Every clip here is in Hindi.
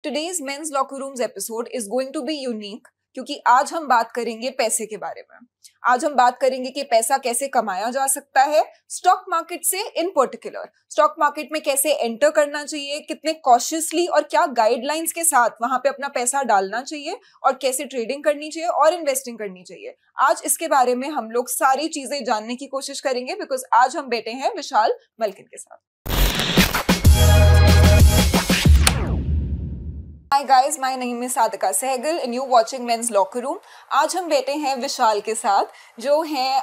Today's Men's Locker Rooms episode is going to be unique क्योंकि आज हम बात करेंगे पैसे के बारे में। आज हम बात करेंगे कि पैसा कैसे कमाया जा सकता है स्टॉक मार्केट से, इन पर्टिकुलर स्टॉक मार्केट में कैसे एंटर करना चाहिए, कितने कॉशियसली और क्या गाइडलाइंस के साथ वहां पे अपना पैसा डालना चाहिए और कैसे ट्रेडिंग करनी चाहिए और इन्वेस्टिंग करनी चाहिए। आज इसके बारे में हम लोग सारी चीजें जानने की कोशिश करेंगे बिकॉज आज हम बैठे हैं विशाल मलकिन के साथ। Hi guys, my name is Sadhika Sehgal and you're watching Men's Locker Room। आज हम बैठे हैं विशाल के साथ जो हैं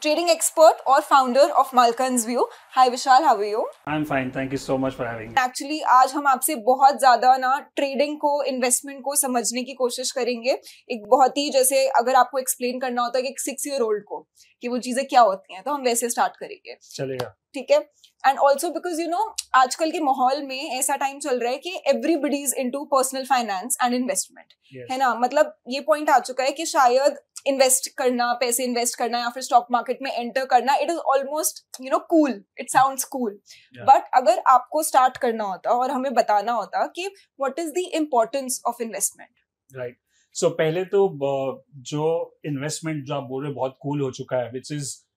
ट्रेडिंग एक्सपर्ट और founder of Malkan's View। Hi Vishal, how are you? I'm fine, thank you so much for having me। Actually आज हम आपसे बहुत ज्यादा ना ट्रेडिंग को, इन्वेस्टमेंट को समझने की कोशिश करेंगे। एक बहुत ही जैसे अगर आपको एक्सप्लेन करना होता है कि एक 6-year-old को कि वो चीजें क्या होती हैं तो हम वैसे स्टार्ट करेंगे। चलेगा, ठीक है। And also because you know आजकल के माहौल में ऐसा टाइम चल रहा है कि everybody is into personal finance and investment, है ना। मतलब ये पॉइंट आ चुका है कि शायद इन्वेस्ट करना, पैसे इन्वेस्ट करना या फिर स्टॉक मार्केट में एंटर करना, it is almost you know cool, it sounds cool. But अगर आपको स्टार्ट करना होता और हमें बताना होता कि what is the importance of investment, right. So पहले तो जो इन्वेस्टमेंट जो आप बोल रहे हो बहुत कूल हो चुका है,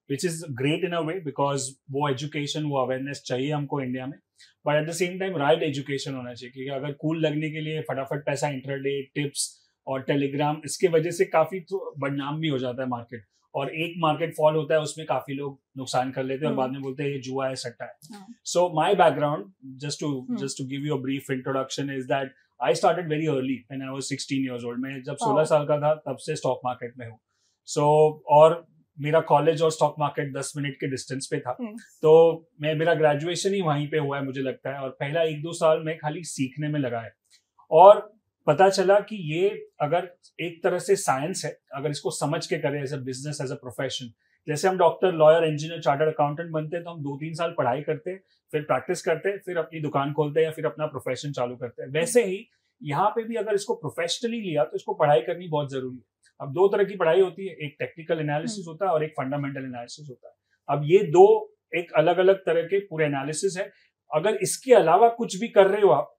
which is great in a way because वो education, वो awareness चाहिए हमको इंडिया में, but at the same time right education होना चाहिए। क्योंकि अगर cool लगने के लिए फटाफट पैसा इंट्राडे टिप्स और टेलीग्राम, इसके वजह से काफी तो बदनाम भी हो जाता है मार्केट, और एक मार्केट फॉल होता है उसमें काफी लोग नुकसान कर लेते हैं और बाद में बोलते हैं ये जुआ है, सट्टा है। So my background, just to give you a brief introduction, is that I started very early when I was 16 years old। मैं जब 16 साल का था तब से स्टॉक मार्केट में हूँ। सो और मेरा कॉलेज और स्टॉक मार्केट 10 मिनट के डिस्टेंस पे था, तो मेरा ग्रेजुएशन ही वहीं पे हुआ है मुझे लगता है, और पहला 1-2 साल में खाली सीखने में लगा है। और पता चला कि ये अगर एक तरह से साइंस है, अगर इसको समझ के करें as a business, as a profession, जैसे हम doctor, lawyer, engineer, chartered accountant बनते हैं तो हम 2-3 साल पढ़ाई करते, फिर प्रैक्टिस करते, फिर अपनी दुकान खोलते या फिर अपना प्रोफेशन चालू करते हैं। वैसे ही यहाँ पे भी अगर इसको प्रोफेशनली लिया तो इसको पढ़ाई करनी बहुत जरूरी है। अब 2 तरह की पढ़ाई होती है, एक टेक्निकल एनालिसिस होता है और एक फंडामेंटल एनालिसिस होता है। अब ये 2 एक अलग अलग तरह के पूरे एनालिसिस है। अगर इसके अलावा कुछ भी कर रहे हो आप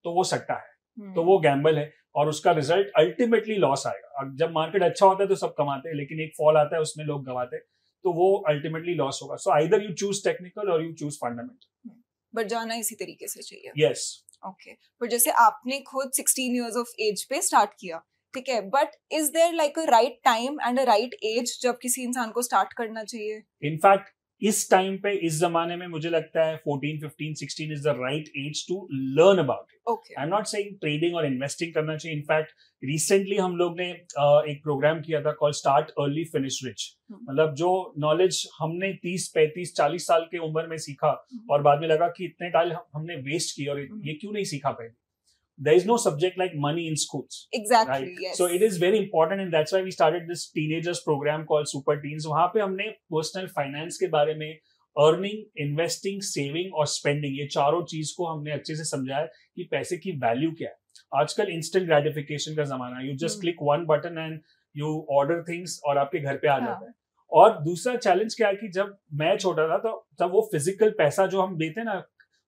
तो वो सट्टा है, तो वो गैम्बल है और उसका रिजल्ट अल्टीमेटली लॉस आएगा। अब जब मार्केट अच्छा होता है तो सब कमाते हैं, लेकिन एक फॉल आता है उसमें लोग गवाते हैं, तो वो अल्टीमेटली लॉस होगा। So either you choose technical और यू चूज फंडामेंटल, बट जाना इसी तरीके से चाहिए। Yes, okay. पर जैसे आपने खुद 16 इयर्स ऑफ एज पे स्टार्ट किया, ठीक है, but is there like a right time and a right age जब किसी इंसान को स्टार्ट करना चाहिए? इनफैक्ट इस टाइम पे, इस जमाने में मुझे लगता है 14, 15, 16 is the right age to learn about it. Okay, I am not saying trading और इन्वेस्टिंग करना चाहिए। इनफैक्ट रिसेंटली हम लोग ने एक प्रोग्राम किया था called start early finish rich. मतलब जो नॉलेज हमने 30, 35, 40 साल की उम्र में सीखा और बाद में लगा कि इतने टाइम हमने वेस्ट किया और ये क्यों नहीं सीखा पहले। There is no subject like money in schools. Exactly, right? yes. So it is very important and that's why we started this teenagers program called Super Teens। वहाँ पे हमने personal finance के बारे में, earning, investing, saving और spending, ये चारों चीज को हमने अच्छे से समझाया कि पैसे की वैल्यू क्या है। आजकल instant gratification का जमाना है, you just click one button and you order things और आपके घर पे आ जाता है। और दूसरा चैलेंज क्या है कि जब मैं छोटा था तो तब वो फिजिकल पैसा जो हम देते ना,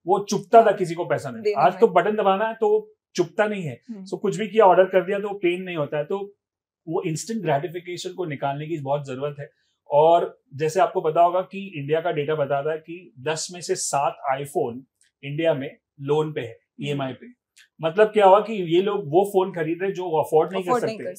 वो चुपता था, किसी को पैसा नहीं। आज तो बटन दबाना है तो चुपता नहीं है। सो कुछ भी किया, ऑर्डर कर दिया तो पेन नहीं होता है। तो वो इंस्टेंट ग्रेटिफिकेशन को निकालने की बहुत जरूरत है। और जैसे आपको पता होगा कि इंडिया का डेटा बताता है कि 10 में से 7 आईफोन इंडिया में लोन पे है, EMI पे। मतलब क्या हुआ कि ये लोग वो फोन खरीद रहे जो अफोर्ड नहीं कर सकते,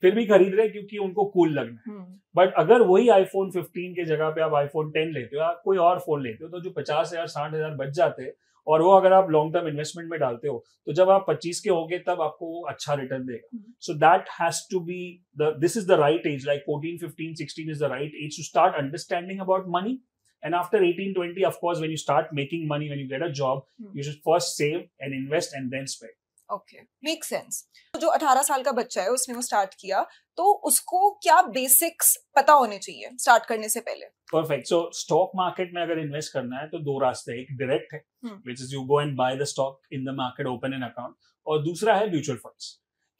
फिर भी खरीद रहे क्योंकि उनको कूल लगना है। बट अगर वही आईफोन 15 के जगह पे आप आईफोन 10 लेते हो या कोई और फोन लेते हो तो जो 50,000, 60,000 बच जाते हैं, और वो अगर आप लॉन्ग टर्म इन्वेस्टमेंट में डालते हो तो जब आप 25 के होगे तब आपको वो अच्छा रिटर्न देगा। So that has to be this is the right age, like 14, 15, 16 is the right age to start understanding about money. And after 18, 20, of course, when you start making money, when you get a job, you should first save and invest and then spend. Okay, makes sense. जो 18 साल का बच्चा है उसने वो स्टार्ट किया, तो उसको क्या बेसिक्स पता होने चाहिए स्टार्ट करने से पहले? Perfect. So स्टॉक मार्केट में अगर इन्वेस्ट करना है तो 2 रास्ते हैं। एक डायरेक्ट है, which is you go and buy the stock in the market, open an account, और दूसरा है म्यूचुअल फंड्स।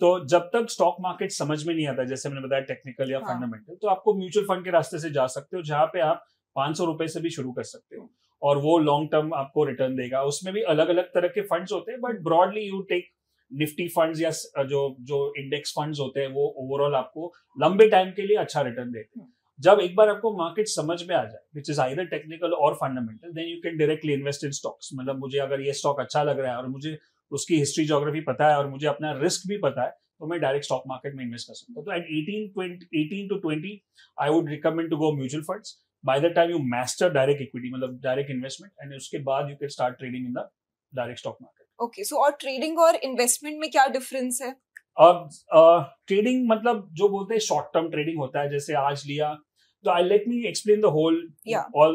तो जब तक स्टॉक मार्केट समझ में नहीं आता, जैसे मैंने बताया टेक्निकल या फंडामेंटल, तो आपको म्यूचुअल फंड के रास्ते से जा सकते हो, जहां पे आप 500 रुपए से भी शुरू कर सकते हो और वो लॉन्ग टर्म आपको रिटर्न देगा। उसमें भी अलग अलग तरह के फंड्स होते हैं, but broadly you take Nifty funds या जो इंडेक्स फंड्स होते हैं वो ओवरऑल आपको लंबे टाइम के लिए अच्छा रिटर्न देते हैं। जब एक बार आपको मार्केट समझ में आ जाए, विच इज आइदर टेक्निकल और fundamental, then you can directly invest in stocks. मतलब मुझे अगर ये स्टॉक अच्छा लग रहा है और मुझे उसकी हिस्ट्री ज्योग्राफी पता है और मुझे अपना रिस्क भी पता है, तो मैं डायरेक्ट स्टॉक मार्केट में इन्वेस्ट कर सकता हूँ। तो at 18 to 20 I would recommend to go mutual funds. By the time you master direct equity, मतलब डायरेक्ट इन्वेस्टमेंट, एंड उसके बाद you can start trading in the direct stock market. Okay, so और ट्रेडिंग और इन्वेस्टमेंट में क्या डिफरेंस है? अब ट्रेडिंग मतलब जो बोलते हैं शॉर्ट टर्म ट्रेडिंग होता है, जैसे आज लिया, तो I let me explain the whole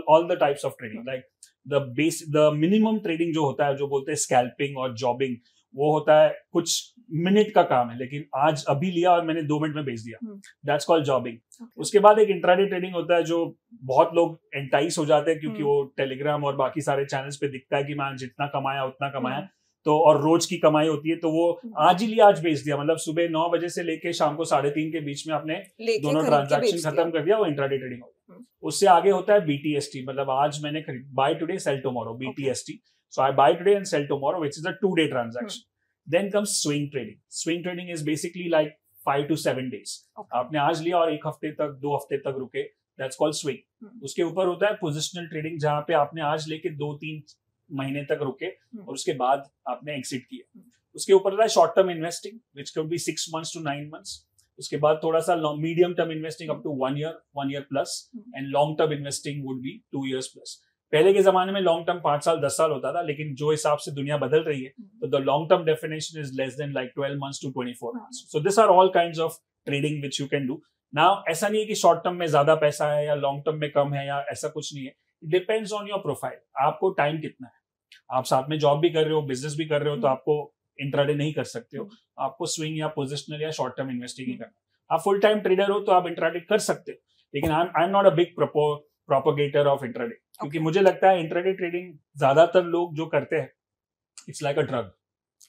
all the types of trading. Like the minimum trading जो होता है, जो बोलते हैं स्कैल्पिंग और जॉबिंग, वो होता है कुछ मिनट का काम है, लेकिन आज अभी लिया और मैंने 2 मिनट में बेच दिया, दैट्स कॉल्ड जॉबिंग। उसके बाद एक इंट्राडे ट्रेडिंग होता है, जो बहुत लोग एंटाइस हो जाते हैं क्योंकि वो टेलीग्राम और बाकी सारे चैनल्स पे दिखता है कि मैं जितना कमाया उतना कमाया, तो और रोज की कमाई होती है, तो वो आज ही लिया आज बेच दिया, मतलब सुबह 9 बजे से लेके शाम को 3:30 के बीच में आपने दोनों ट्रांजैक्शन खत्म कर दिया, वो इंट्राडे ट्रेडिंग हो गया। उससे आगे होता है बीटीएसटी, मतलब आज मैंने buy today sell tomorrow, BTST. So I buy today and sell tomorrow, which is a 2-day transaction. Then comes swing trading. Swing trading is basically like 5 to 7 days. आपने आज लिया और 1 हफ्ते तक 2 हफ्ते तक रुके, that's called swing. उसके ऊपर होता है पोजिशनल ट्रेडिंग, जहां पे आपने आज लेके 2-3 महीने तक रुके और उसके बाद आपने एग्जिट किया। उसके ऊपर होता है short term investing, which could be 6 months to 9 months. उसके बाद थोड़ा सा medium term investing up to 1 year plus, and long term investing would be 2 years plus. पहले के जमाने में लॉन्ग टर्म 5 साल 10 साल होता था, लेकिन जो हिसाब से दुनिया बदल रही है, तो the long term definition is less than like 12 months to 24 months. So these are all kinds of trading which you can do. Now ऐसा नहीं है कि शॉर्ट टर्म में ज्यादा पैसा है या लॉन्ग टर्म में कम है, या ऐसा कुछ नहीं है। It depends on your profile, आपको टाइम कितना है। आप साथ में जॉब भी कर रहे हो, बिजनेस भी कर रहे हो, तो आपको इंट्राडे नहीं कर सकते हो, आपको स्विंग या पोजिशनल या शॉर्ट टर्म इन्वेस्टिंग ही करना। आप फुल टाइम ट्रेडर हो तो आप इंट्राडे कर सकते हो, लेकिन आई am not a big propagator of intraday, क्योंकि मुझे लगता है इंट्राडे ट्रेडिंग ज्यादातर लोग जो करते हैं, it's like a drug,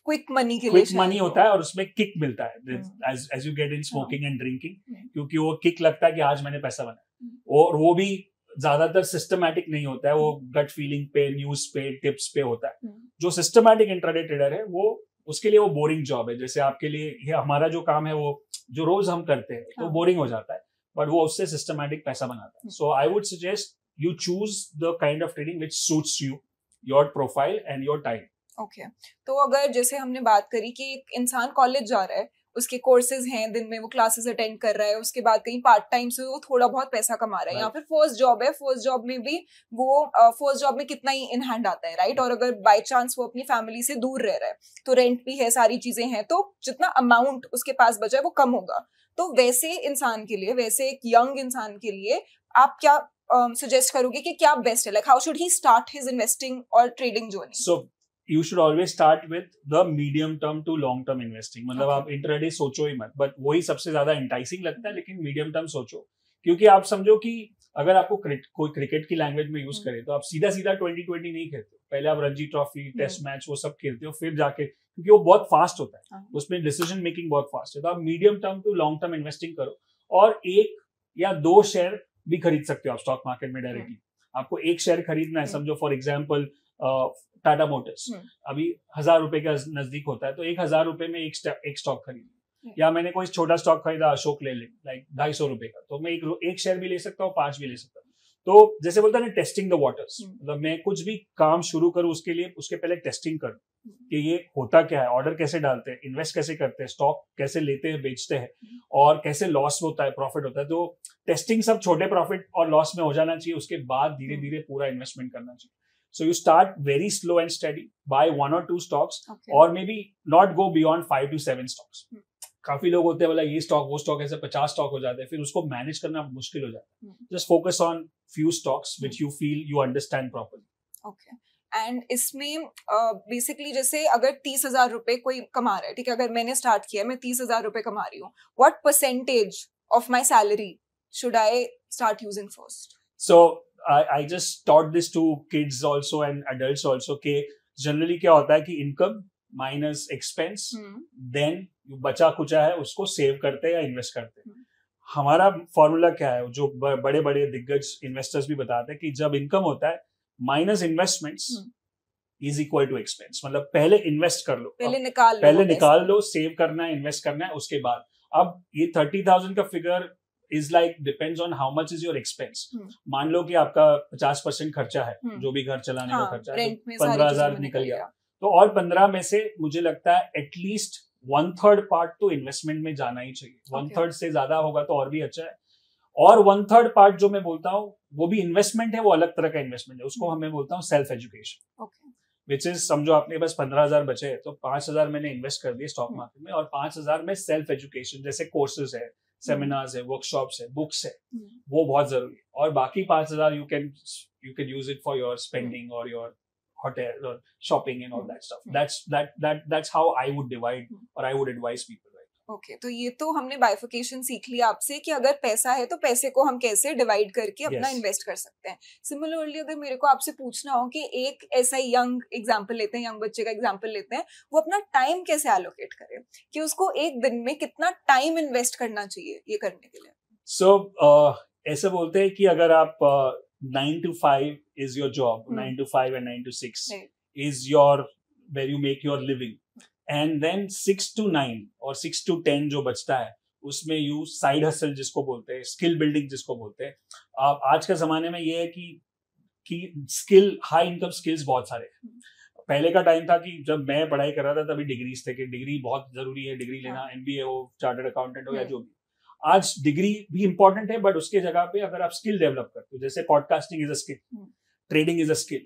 quick money के लिए, क्विक मनी होता है और उसमें किक मिलता है, as you get in smoking and drinking, क्योंकि वो किक लगता है कि आज मैंने पैसा बनाया, और वो भी ज्यादातर सिस्टमैटिक नहीं होता है, वो गट फीलिंग पे, न्यूज पे, टिप्स पे होता है। जो सिस्टमैटिक इंट्राडे ट्रेडर है, वो उसके लिए वो बोरिंग जॉब है। जैसे आपके लिए ये हमारा जो काम है, वो जो रोज हम करते हैं, तो बोरिंग हो जाता है, बट वो उससे सिस्टमैटिक पैसा बनाता है। So I would suggest you choose the kind of trading which suits you, your profile and your time. Okay. तो अगर जैसे हमने बात करी कि एक इंसान कॉलेज जा रहा है, उसके कोर्सेज हैं, दिन में वो क्लासेस अटेंड कर रहा है, उसके बाद कहीं पार्ट टाइम से वो थोड़ा बहुत पैसा कमा रहा है, या फिर फर्स्ट जॉब है, फर्स्ट जॉब में भी वो फर्स्ट जॉब में कितना ही इन हैंड आता है, राइट? और अगर बाय चांस वो अपनी फैमिली से दूर रह रहा है, तो रेंट भी है, सारी चीजें हैं, तो जितना अमाउंट उसके पास बचा है वो कम होगा। तो वैसे इंसान के लिए, वैसे एक यंग इंसान के लिए आप क्या सजेस्ट करोगे कि क्या बेस्ट है? Like how should he start his investing और trading journey? So you should always start with the medium term to long term investing. मतलब आप इंट्राडे सोचो ही मत, बट वही सबसे ज्यादा इंटाइसिंग लगता है, लेकिन मीडियम टर्म सोचो, क्योंकि आप समझो कि अगर आपको कोई क्रिकेट की लैंग्वेज में यूज करे, तो आप सीधा 20-20 नहीं खेलते, पहले आप रणजी ट्रॉफी, टेस्ट मैच, वो सब खेलते हो, फिर जाके, क्योंकि वो बहुत फास्ट होता है, उसमें डिसीजन मेकिंग बहुत फास्ट है। तो आप medium term to long term investing करो, और 1 या 2 शेयर भी खरीद सकते हो आप स्टॉक मार्केट में डायरेक्टली। आपको 1 शेयर खरीदना है, समझो फॉर एग्जांपल टाटा मोटर्स अभी 1000 रुपए के नजदीक होता है, तो 1000 रुपए में एक स्टॉक खरीद, या मैंने कोई छोटा स्टॉक खरीदा अशोक लेलैंड, लाइक 250 रुपए का, तो मैं एक शेयर भी ले सकता हूँ, 5 भी ले सकता हूँ। तो जैसे बोलता है ना, टेस्टिंग द वाटर्स, मतलब मैं कुछ भी काम शुरू करूँ उसके लिए उसके पहले टेस्टिंग करूँ कि ये होता क्या है, ऑर्डर कैसे डालते हैं, इन्वेस्ट कैसे करते हैं, स्टॉक कैसे लेते हैं बेचते हैं, और कैसे लॉस होता है, प्रॉफिट होता है। तो टेस्टिंग सब छोटे प्रॉफिट और लॉस में हो जाना चाहिए, उसके बाद धीरे धीरे पूरा इन्वेस्टमेंट करना चाहिए। So you start very slow and steady, buy 1 or 2 stocks, or maybe not go beyond 5 to 7 stocks. काफी लोग होते हैं बोला ये स्टॉक वो स्टॉक, ऐसे 50 स्टॉक हो जाते हैं, फिर उसको मैनेज करना मुश्किल हो जाता है। Just focus on few stocks which you feel you understand properly. Okay. And इसमें बेसिकली जैसे अगर 30,000 रुपए कोई कमा रहा है, ठीक है, अगर मैंने स्टार्ट किया, मैं 30,000 रुपए कमा रही हूँ, what percentage of my salary should I start using first? So I just taught this to kids also and adults also कि जनरली क्या होता है कि इनकम माइनस एक्सपेंस, देन बचा कुचा है उसको सेव करते हैं या इन्वेस्ट करते हैं। हमारा फॉर्मूला क्या है, जो बड़े बड़े दिग्गज इन्वेस्टर्स भी बताते हैं कि जब इनकम होता है minus investments is equal to expense. मतलब पहले इन्वेस्ट कर लो, पहले निकाल लो, सेव करना है, इन्वेस्ट करना है, उसके बाद। अब ये 30,000 का figure is like depends on how much is your expense. मान लो कि आपका 50% खर्चा है, जो भी घर चलाने का खर्चा है, तो 15,000 निकल गया, तो और 15 में से मुझे लगता है एटलीस्ट 1/3 पार्ट तो इन्वेस्टमेंट में जाना ही चाहिए। 1/3 से ज्यादा होगा तो और भी अच्छा है। और 1/3 पार्ट जो मैं बोलता हूँ वो भी इन्वेस्टमेंट है, वो अलग तरह का इन्वेस्टमेंट है, उसको हमें बोलता हूँ सेल्फ एजुकेशन। विच इज, समझो आपने बस 15,000 बचे तो 5,000 मैंने इन्वेस्ट कर दिए स्टॉक मार्केट में, और 5,000 में सेल्फ एजुकेशन, जैसे कोर्सेज है, सेमिनार्स है, वर्कशॉप्स है, बुक्स है, वो बहुत जरूरी है। और बाकी 5,000 you can use it for your spending और your hotel or shopping and all that stuff. That's how I would divide or I would advise people. Okay, तो ये तो हमने बाइफिकेशन सीख लिया आपसे कि अगर पैसा है तो पैसे को हम कैसे डिवाइड करके अपना इन्वेस्ट कर सकते हैं। सिमिलरली अगर मेरे को आपसे पूछना हो कि एक ऐसा यंग एग्जांपल लेते हैं, यंग बच्चे का एग्जांपल लेते हैं, वो अपना टाइम कैसे एलोकेट करे, कि उसको एक दिन में कितना टाइम इन्वेस्ट करना चाहिए ये करने के लिए। सो ऐसे बोलते हैं कि अगर आप 9 to 5 is your job, 9 to 5 and 9 to 6 is your where you make your living, and then 6 to 9 और 6 to 10 जो बचता है उसमें यू साइड हसल जिसको बोलते हैं, स्किल बिल्डिंग जिसको बोलते हैं। आज के जमाने में ये है कि स्किल, हाई इनकम स्किल्स बहुत सारे हैं। पहले का टाइम था कि जब मैं पढ़ाई कर रहा था तभी डिग्रीज थे कि डिग्री बहुत जरूरी है, डिग्री लेना, MBA हो, चार्टर्ड अकाउंटेंट हो या जो भी। आज डिग्री भी इंपॉर्टेंट है, बट उसके जगह पे अगर आप स्किल डेवलप करते हो, जैसे podcasting is a skill, trading is a skill,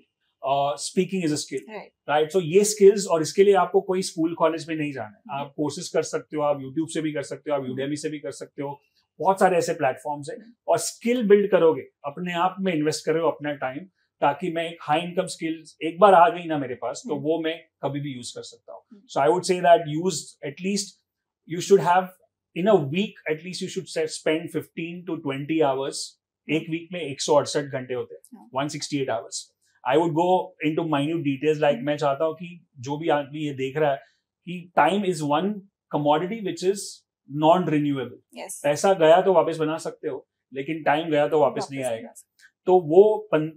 speaking is a skill, right. So ये स्किल्स, और इसके लिए आपको कोई स्कूल कॉलेज में नहीं जाना है, आप कोर्सेज कर सकते हो, आप यूट्यूब से भी कर सकते हो, आप यूडेमी से भी कर सकते हो, बहुत सारे ऐसे प्लेटफॉर्म्स है। और स्किल बिल्ड करोगे, अपने आप में इन्वेस्ट करो अपना टाइम, ताकि मैं एक हाई इनकम स्किल्स एक बार आ गई ना मेरे पास तो वो मैं कभी भी यूज कर सकता हूँ। So I would say that use at least you should have in a week, at least you should spend 15 to 20 hours. एक वीक में 168 घंटे होते हैं, 168 hours. I would go into minute details, like मैं चाहता हूँ कि जो भी आदमी ये देख रहा है कि time is one commodity which is non-renewable. Yes. पैसा गया तो वापस बना सकते हो, लेकिन टाइम गया तो वापस नहीं आएगा। तो वो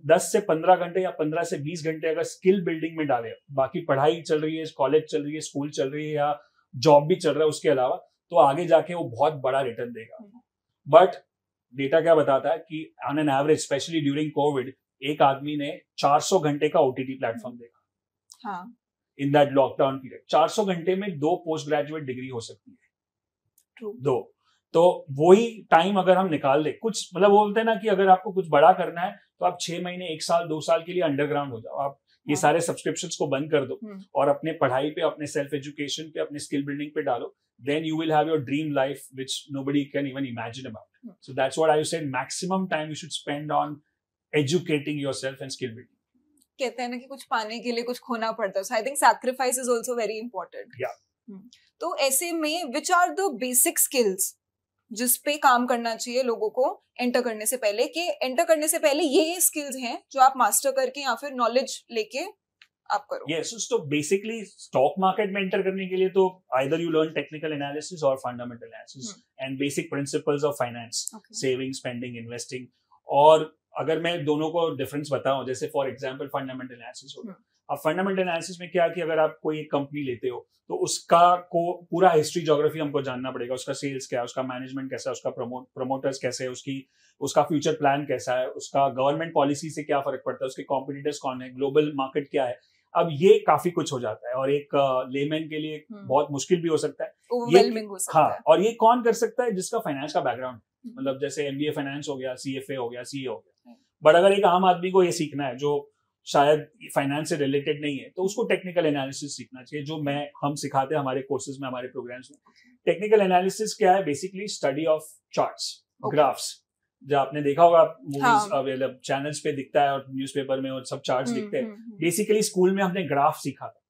10 से 15 घंटे या 15 से 20 घंटे अगर स्किल बिल्डिंग में डाले, बाकी पढ़ाई चल रही है, कॉलेज चल रही है, स्कूल चल रही है या जॉब भी चल रहा है उसके अलावा, तो आगे जाके वो बहुत बड़ा रिटर्न देगा। बट डेटा क्या बताता है कि on an average, specially during Covid, एक आदमी ने 400 घंटे का OTT प्लेटफॉर्म देखा इन दैट लॉकडाउन पीरियड। 400 घंटे में 2 पोस्ट ग्रेजुएट डिग्री हो सकती है, 2। तो वही टाइम अगर हम निकाल दे, कुछ मतलब बोलते हैं ना कि अगर आपको कुछ बड़ा करना है तो आप 6 महीने, 1 साल, 2 साल के लिए अंडरग्राउंड हो जाओ, आप ये सारे सब्सक्रिप्शंस को बंद कर दो और अपने पढ़ाई पे, अपने सेल्फ एजुकेशन पे, अपने स्किल बिल्डिंग पे डालो, then you will have your dream life which nobody can even imagine about. So that's what I said, maximum time you should spend on educating yourself and skill building. कहते हैं ना कि कुछ पाने के लिए कुछ खोना पड़ता है, so I think sacrifice is also very important. Yeah. तो ऐसे में which are the basic skills जिस पे काम करना चाहिए लोगों को एंटर करने से पहले, कि एंटर करने से पहले ये स्किल्स हैं जो आप मास्टर करके या फिर नॉलेज लेके आप करो? Yes, so basically stock market में एंटर करने के लिए तो either you learn technical analysis or fundamental analysis and basic principles of finance, saving, spending, investing. और अगर मैं दोनों को डिफरेंस बताऊं, जैसे फॉर एग्जांपल फंडामेंटल एनालिसिस होगा। अब फंडामेंटल एनालिसिस में क्या कि अगर आप कोई एक कंपनी लेते हो तो उसका को पूरा हिस्ट्री, ज्योग्राफी हमको जानना पड़ेगा, उसका सेल्स क्या है, उसका मैनेजमेंट कैसा है, उसका प्रमोटर्स कैसे है, उसका फ्यूचर प्लान कैसा है, उसका गवर्नमेंट पॉलिसी से क्या फर्क पड़ता है, उसके कॉम्पिटिटर्स कौन है, ग्लोबल मार्केट क्या है। अब ये काफी कुछ हो जाता है और एक लेमैन के लिए बहुत मुश्किल भी हो सकता है, ओवरवेलमिंग हो सकता है। और ये कौन कर सकता है? जिसका फाइनेंस का बैकग्राउंड, मतलब जैसे MBA फाइनेंस हो गया, CFA हो गया, CA हो गया। बट अगर एक आम आदमी को ये सीखना है जो शायद फाइनेंस से रिलेटेड नहीं है, तो उसको टेक्निकल एनालिसिस सीखना चाहिए, जो हम सिखाते हैं हमारे कोर्सेज में, हमारे प्रोग्राम्स में। टेक्निकल एनालिसिस क्या है? Basically study of charts, graphs. जो आपने देखा होगा मूवीज अवेलेबल चैनल्स पे दिखता है और न्यूज़पेपर में और सब चार्ट्स दिखते हैं। बेसिकली स्कूल में हमने ग्राफ सीखा था,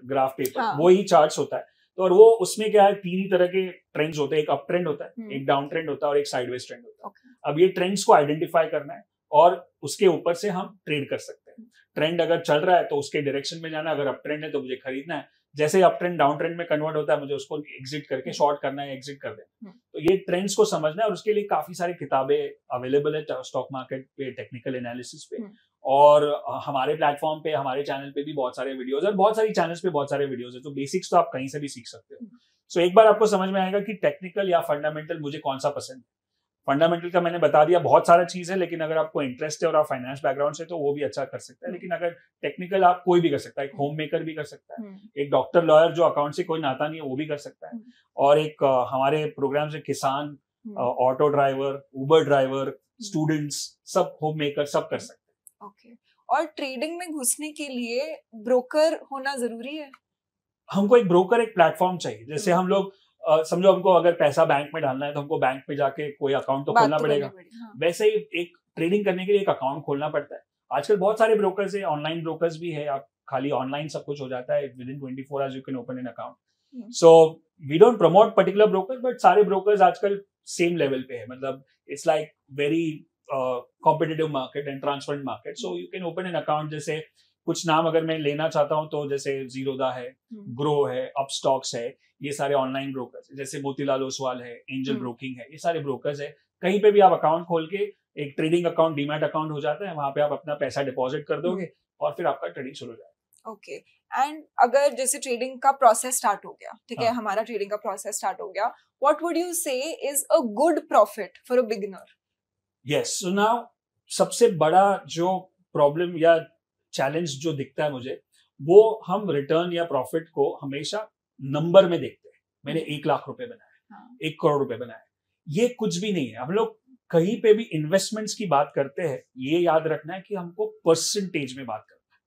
ग्राफ पेपर, वो ही चार्ट्स होता है। तो और वो उसमें क्या है, 3 ही तरह के ट्रेंड्स होते हैं, एक अप ट्रेंड होता है, एक डाउन ट्रेंड होता है और एक साइडवेज ट्रेंड होता है। अब ये ट्रेंड्स को आइडेंटिफाई करना है और उसके ऊपर से हम ट्रेड कर सकते हैं। ट्रेंड अगर चल रहा है तो उसके डायरेक्शन में जाना, अगर अप ट्रेंड है तो मुझे खरीदना है। जैसे अप ट्रेंड डाउन ट्रेंड में कन्वर्ट होता है, मुझे उसको एग्जिट करके शॉर्ट करना है, एग्जिट कर देना। तो ये ट्रेंड्स को समझना है और उसके लिए काफी सारी किताबें अवेलेबल है स्टॉक मार्केट पे, टेक्निकल एनालिसिस पे। और हमारे प्लेटफॉर्म पे, हमारे चैनल पे भी बहुत सारे वीडियोस और बहुत सारी चैनल्स पे बहुत सारे वीडियोस है, तो बेसिक्स तो आप कहीं से भी सीख सकते हो। सो एक बार आपको समझ में आएगा कि टेक्निकल या फंडामेंटल मुझे कौन सा पसंद है। फंडामेंटल का मैंने बता दिया, बहुत सारा चीज है, लेकिन अगर आपको इंटरेस्ट है और आप फाइनेंस बैकग्राउंड से तो वो भी अच्छा कर सकता है। लेकिन अगर टेक्निकल, आप कोई भी कर सकता है, एक होम मेकर भी कर सकता है, एक डॉक्टर लॉयर जो अकाउंट से कोई नाता नहीं है वो भी कर सकता है, और एक हमारे प्रोग्राम से किसान, ऑटो ड्राइवर, उबर ड्राइवर, स्टूडेंट्स, सब होम मेकर सब कर सकते हैं। ओके। और ट्रेडिंग में घुसने के लिए ब्रोकर होना जरूरी है? हमको एक ब्रोकर, एक प्लेटफॉर्म चाहिए। जैसे हम लोग समझो हमको अगर पैसा बैंक में डालना है तो हमको बैंक में जाके कोई अकाउंट तो खोलना पड़ेगा। हाँ। वैसे ही एक ट्रेडिंग करने के लिए एक अकाउंट खोलना पड़ता है। आजकल बहुत सारे ब्रोकर्स है, ऑनलाइन ब्रोकर्स भी है, आप खाली ऑनलाइन सब कुछ हो जाता है, within 24 hours you can open an account. So we don't promote particular brokers, but सारे ब्रोकर्स आजकल सेम लेवल पे है, मतलब it's like very competitive market and transparent market. So you can open an account. जैसे कुछ नाम अगर मैं लेना चाहता हूँ तो जैसे जीरोदा है, ग्रो है, अपस्टॉक्स है, ये सारे ऑनलाइन ब्रोकर्स है। जैसे मोतीलाल ओसवाल है, एंजल ब्रोकिंग है, ये सारे ब्रोकर्स है। कहीं पे भी आप अकाउंट खोल के, एक ट्रेडिंग अकाउंट, डीमैट अकाउंट हो जाता है, वहां पे आप अपना पैसा डिपॉजिट कर दोगे और फिर आपका ट्रेडिंग शुरू हो जाएगा। ओके। एंड अगर जैसे ट्रेडिंग का प्रोसेस स्टार्ट हो गया, ठीक है, हाँ। हमारा ट्रेडिंग का प्रोसेस स्टार्ट हो गया, व्हाट वुड यू से is a good profit for a beginner? Yes, so now सबसे बड़ा जो प्रॉब्लम या चैलेंज जो दिखता है मुझे, वो हम रिटर्न या प्रॉफिट को हमेशा नंबर में देखते हैं। मैंने 1 लाख रुपए बनाए, 1 करोड़ रुपए बनाए, ये कुछ भी नहीं है। हम लोग कहीं पे भी इन्वेस्टमेंट्स की बात करते हैं, ये याद रखना है कि हमको परसेंटेज में बात करना है।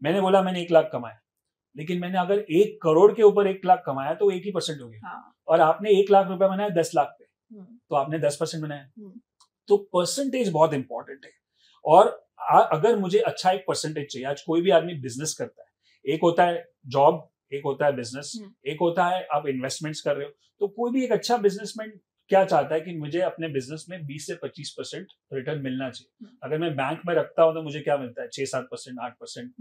मैंने बोला मैंने 1 लाख कमाया, लेकिन मैंने अगर 1 करोड़ के ऊपर 1 लाख कमाया तो 1% हो गया। और आपने 1 लाख रुपए बनाया 10 लाख पे, तो आपने 10% बनाया। तो परसेंटेज बहुत इंपॉर्टेंट है। और अगर मुझे अच्छा एक परसेंटेज चाहिए, आज कोई भी आदमी बिजनेस करता है, एक होता है जॉब, एक होता है बिजनेस, एक होता है आप इन्वेस्टमेंट्स कर रहे हो। तो कोई भी एक अच्छा बिजनेसमैन क्या चाहता है कि मुझे अपने बिजनेस में 20 से 25% रिटर्न मिलना चाहिए। अगर मैं बैंक में रखता हूं तो मुझे क्या मिलता है, 6-7%, 8%,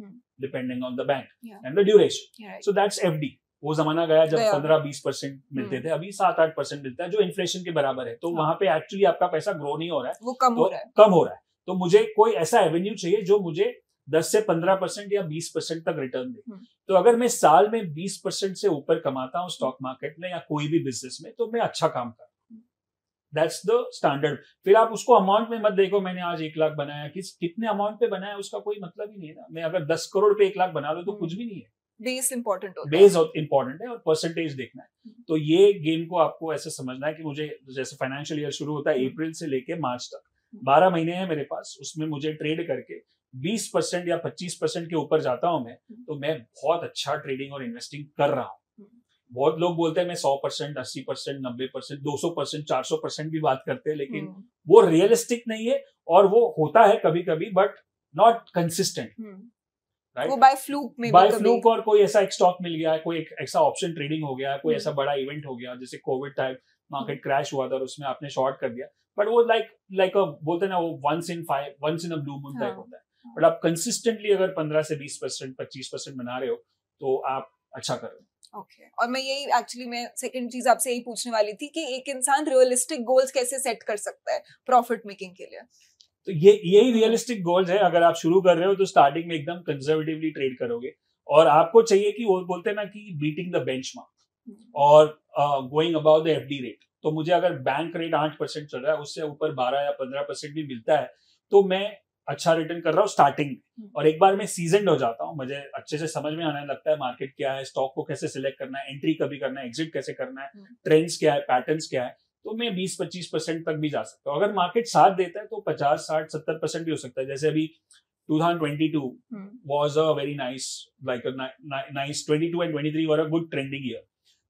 depending on the bank and the duration. So that's FD. वो जमाना गया जब 15-20% मिलते थे, अभी 7-8% मिलता है, जो इन्फ्लेशन के बराबर है। तो वहां पे एक्चुअली आपका पैसा ग्रो नहीं हो रहा है, वो कम हो रहा है, कम हो रहा है। तो मुझे कोई ऐसा एवेन्यू चाहिए जो मुझे 10 से 15% या 20% तक रिटर्न दे। तो अगर मैं साल में 20% से ऊपर कमाता हूँ स्टॉक मार्केट में या कोई भी बिजनेस में, तो मैं अच्छा काम कर रहा हूँ। That's the standard. फिर आप उसको अमाउंट में मत देखो, मैंने आज 1 लाख बनाया, कितने अमाउंट पे बनाया उसका कोई मतलब ही नहीं है ना। मैं अगर 10 करोड़ पे 1 लाख बना लो तो कुछ भी नहीं है। बेस इंपॉर्टेंट होता है, बेस इंपॉर्टेंट है और परसेंटेज देखना है। तो ये गेम को आपको ऐसे समझना है कि मुझे, जैसे फाइनेंशियल ईयर शुरू होता है अप्रैल से लेके मार्च तक, 12 महीने हैं मेरे पास, उसमें मुझे ट्रेड करके 20% या 25% के ऊपर जाता हूं मैं, तो मैं बहुत अच्छा ट्रेडिंग और इन्वेस्टिंग कर रहा हूँ। बहुत लोग बोलते हैं मैं 100%, 80%, 90%, 200%, 400% भी बात करते हैं, लेकिन वो रियलिस्टिक नहीं है। और वो होता है कभी कभी, बट नॉट कंसिस्टेंट, राइट? वो बाय फ्लूक में, बाय फ्लूक, और कोई ऐसा एक स्टॉक मिल गया, कोई एक ऐसा ऑप्शन ट्रेडिंग हो गया, कोई ऐसा बड़ा इवेंट हो गया, जैसे कोविड टाइप मार्केट क्रैश हुआ था और उसमें आपने शॉर्ट कर दिया। बट वो लाइक बोलते हैं ना, वो once in a blue moon type होता है। बट आप कंसिस्टेंटली अगर 15 से 20%, 25% बना रहे हो तो आप अच्छा कर रहे हो। ओके। और मैं यही एक्चुअली, मैं सेकंड चीज आपसे यही पूछने वाली थी कि एक इंसान रियलिस्टिक गोल्स कैसे सेट कर सकता है प्रॉफिट मेकिंग के लिए? तो यही रियलिस्टिक गोल्स है। अगर आप शुरू कर रहे हो तो स्टार्टिंग में एकदम कंजर्वेटिवली ट्रेड करोगे, और आपको चाहिए कि वो बोलते हैं ना कि बीटिंग द बेंचमार्क और going about the FD rate. तो मुझे अगर बैंक रेट 8% चल रहा है, उससे ऊपर 12 या 15% भी मिलता है, तो मैं अच्छा रिटर्न कर रहा हूँ स्टार्टिंग में। और एक बार मैं सीजनड हो जाता हूँ, मुझे अच्छे से समझ में आने लगता है मार्केट क्या है, स्टॉक को कैसे सिलेक्ट करना है, एंट्री कभी करना है, एग्जिट कैसे करना है, ट्रेंड्स क्या है, पैटर्न्स क्या है, तो मैं 20-25% तक भी जा सकता हूँ। अगर मार्केट साथ देता है तो 50-60-70% भी हो सकता है। जैसे अभी 2022 was a very nice, like a nice 22 and 23 were a good trending year.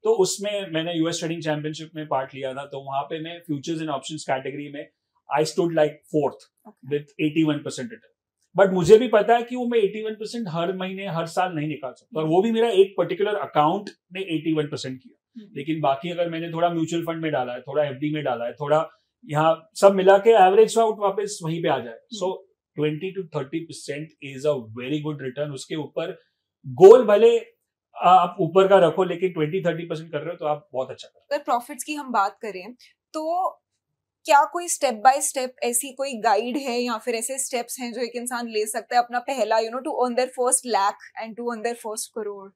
तो उसमें मैंने यूएस ट्रेडिंग चैंपियनशिप में पार्ट लिया था, तो वहां पे मैं फ्यूचर्स एंड ऑप्शंस कैटेगरी में I stood like 4th with 81% return. But मुझे भी पता है कि वो मैं 81% हर महीने हर साल नहीं निकाल सकता, और वो भी मेरा एक पर्टिकुलर अकाउंट ने 81% किया। लेकिन बाकी अगर मैंने थोड़ा म्यूचुअल फंड में डाला है, थोड़ा एफडी में डाला है, थोड़ा यहाँ सब मिला के एवरेज आउट वापस वहीं पे आ जाए। सो 20-30% is a very good return. उसके ऊपर गोल भले आप ऊपर का रखो, लेकिन 20-30% कर रहे हो तो आप बहुत अच्छा कर रहे हो। अगर प्रॉफिट्स की हम बात करें तो क्या कोई स्टेप बाय स्टेप ऐसी कोई गाइड है या फिर ऐसे स्टेप्स हैं जो एक इंसान ले सकता है अपना पहला to earn their first lakh and to earn their first crore?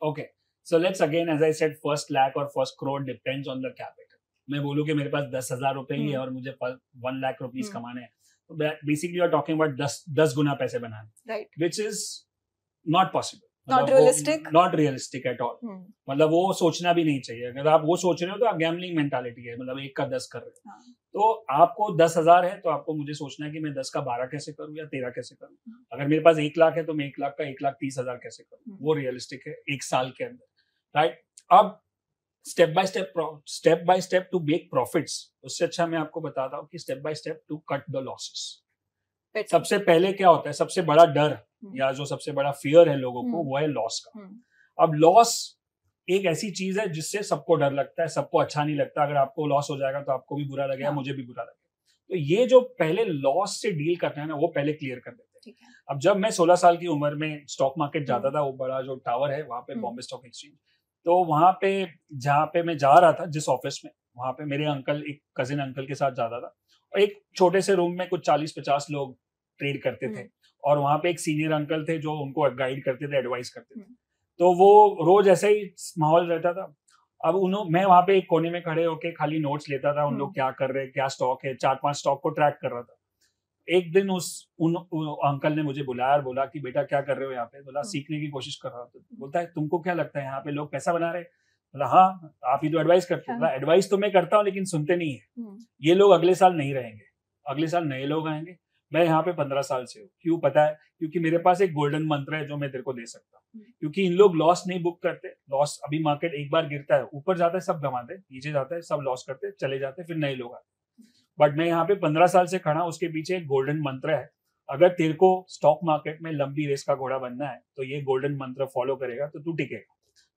Okay, so let's again as I said first lakh और first crore depends on the capital. मैं बोलूँ कि मेरे पास 10,000 रुपए ही है और मुझे 1 लाख रुपीस कमाने हैं, तो basically you are talking about 10 गुना पैसे बनाने, right, which is not possible, not realistic, not realistic at all. मतलब वो सोचना भी नहीं चाहिए. अगर आप वो सोच रहे हो तो आप गैम्बलिंग मेंटालिटी है, मतलब 1 का 10 कर रहे हो. तो आपको 10,000 है तो आपको मुझे सोचना है कि मैं 10 का 12 कैसे करूं या 13 कैसे करूं. अगर मेरे पास 1 लाख है तो मैं 1 लाख का 1,30,000 कैसे करूं. वो रियलिस्टिक है 1 साल के अंदर, राइट. अब step by step to make profits, उससे अच्छा मैं आपको बताता हूँ कि step by step to cut the losses. सबसे पहले क्या होता है, सबसे बड़ा डर या जो सबसे बड़ा फियर है लोगों को, वो है लॉस का. अब लॉस एक ऐसी चीज है जिससे सबको डर लगता है, सबको अच्छा नहीं लगता. अगर आपको लॉस हो जाएगा तो आपको भी बुरा लगेगा, मुझे भी बुरा लगेगा. तो ये जो पहले लॉस से डील करना है ना, वो पहले क्लियर कर देते हैं. अब जब मैं 16 साल की उम्र में स्टॉक मार्केट जाता था, वो बड़ा जो टावर है वहां पे बॉम्बे स्टॉक एक्सचेंज, तो वहां पे जहाँ पे मैं जा रहा था जिस ऑफिस में, वहां पे मेरे अंकल, एक कजिन अंकल के साथ जाता था, और एक छोटे से रूम में कुछ 40-50 लोग ट्रेड करते थे, और वहां पे एक सीनियर अंकल थे जो उनको गाइड करते थे, एडवाइस करते थे. तो वो रोज ऐसे ही माहौल रहता था. अब मैं वहां पे एक कोने में खड़े होके खाली नोट्स लेता था, उन लोग क्या कर रहे हैं, क्या स्टॉक है, 4-5 स्टॉक को ट्रैक कर रहा था. एक दिन उन अंकल ने मुझे बुलाया और बोला कि बेटा क्या कर रहे हो यहाँ पे. बोला सीखने की कोशिश कर रहा हूँ. बोलता है तुमको क्या लगता है यहाँ पे लोग पैसा बना रहे? बोला हाँ, आप ही तो एडवाइस करते हो. एडवाइस तो मैं करता हूँ लेकिन सुनते नहीं है. ये लोग अगले साल नहीं रहेंगे, अगले साल नए लोग आएंगे. मैं यहाँ पे 15 साल से हूँ. क्यों पता है? क्योंकि मेरे पास एक गोल्डन मंत्र है जो मैं तेरे को दे सकता हूँ. क्योंकि इन लोग लॉस नहीं बुक करते. लॉस, अभी मार्केट एक बार गिरता है, ऊपर जाता है सब गंवाते, नीचे जाता है सब लॉस करते, चले जाते, फिर नए लोग आते. बट मैं यहाँ पे 15 साल से खड़ा, उसके पीछे एक गोल्डन मंत्र है. अगर तेरे को स्टॉक मार्केट में लंबी रेस का घोड़ा बनना है तो ये गोल्डन मंत्र फॉलो करेगा तो तू टिकेगा.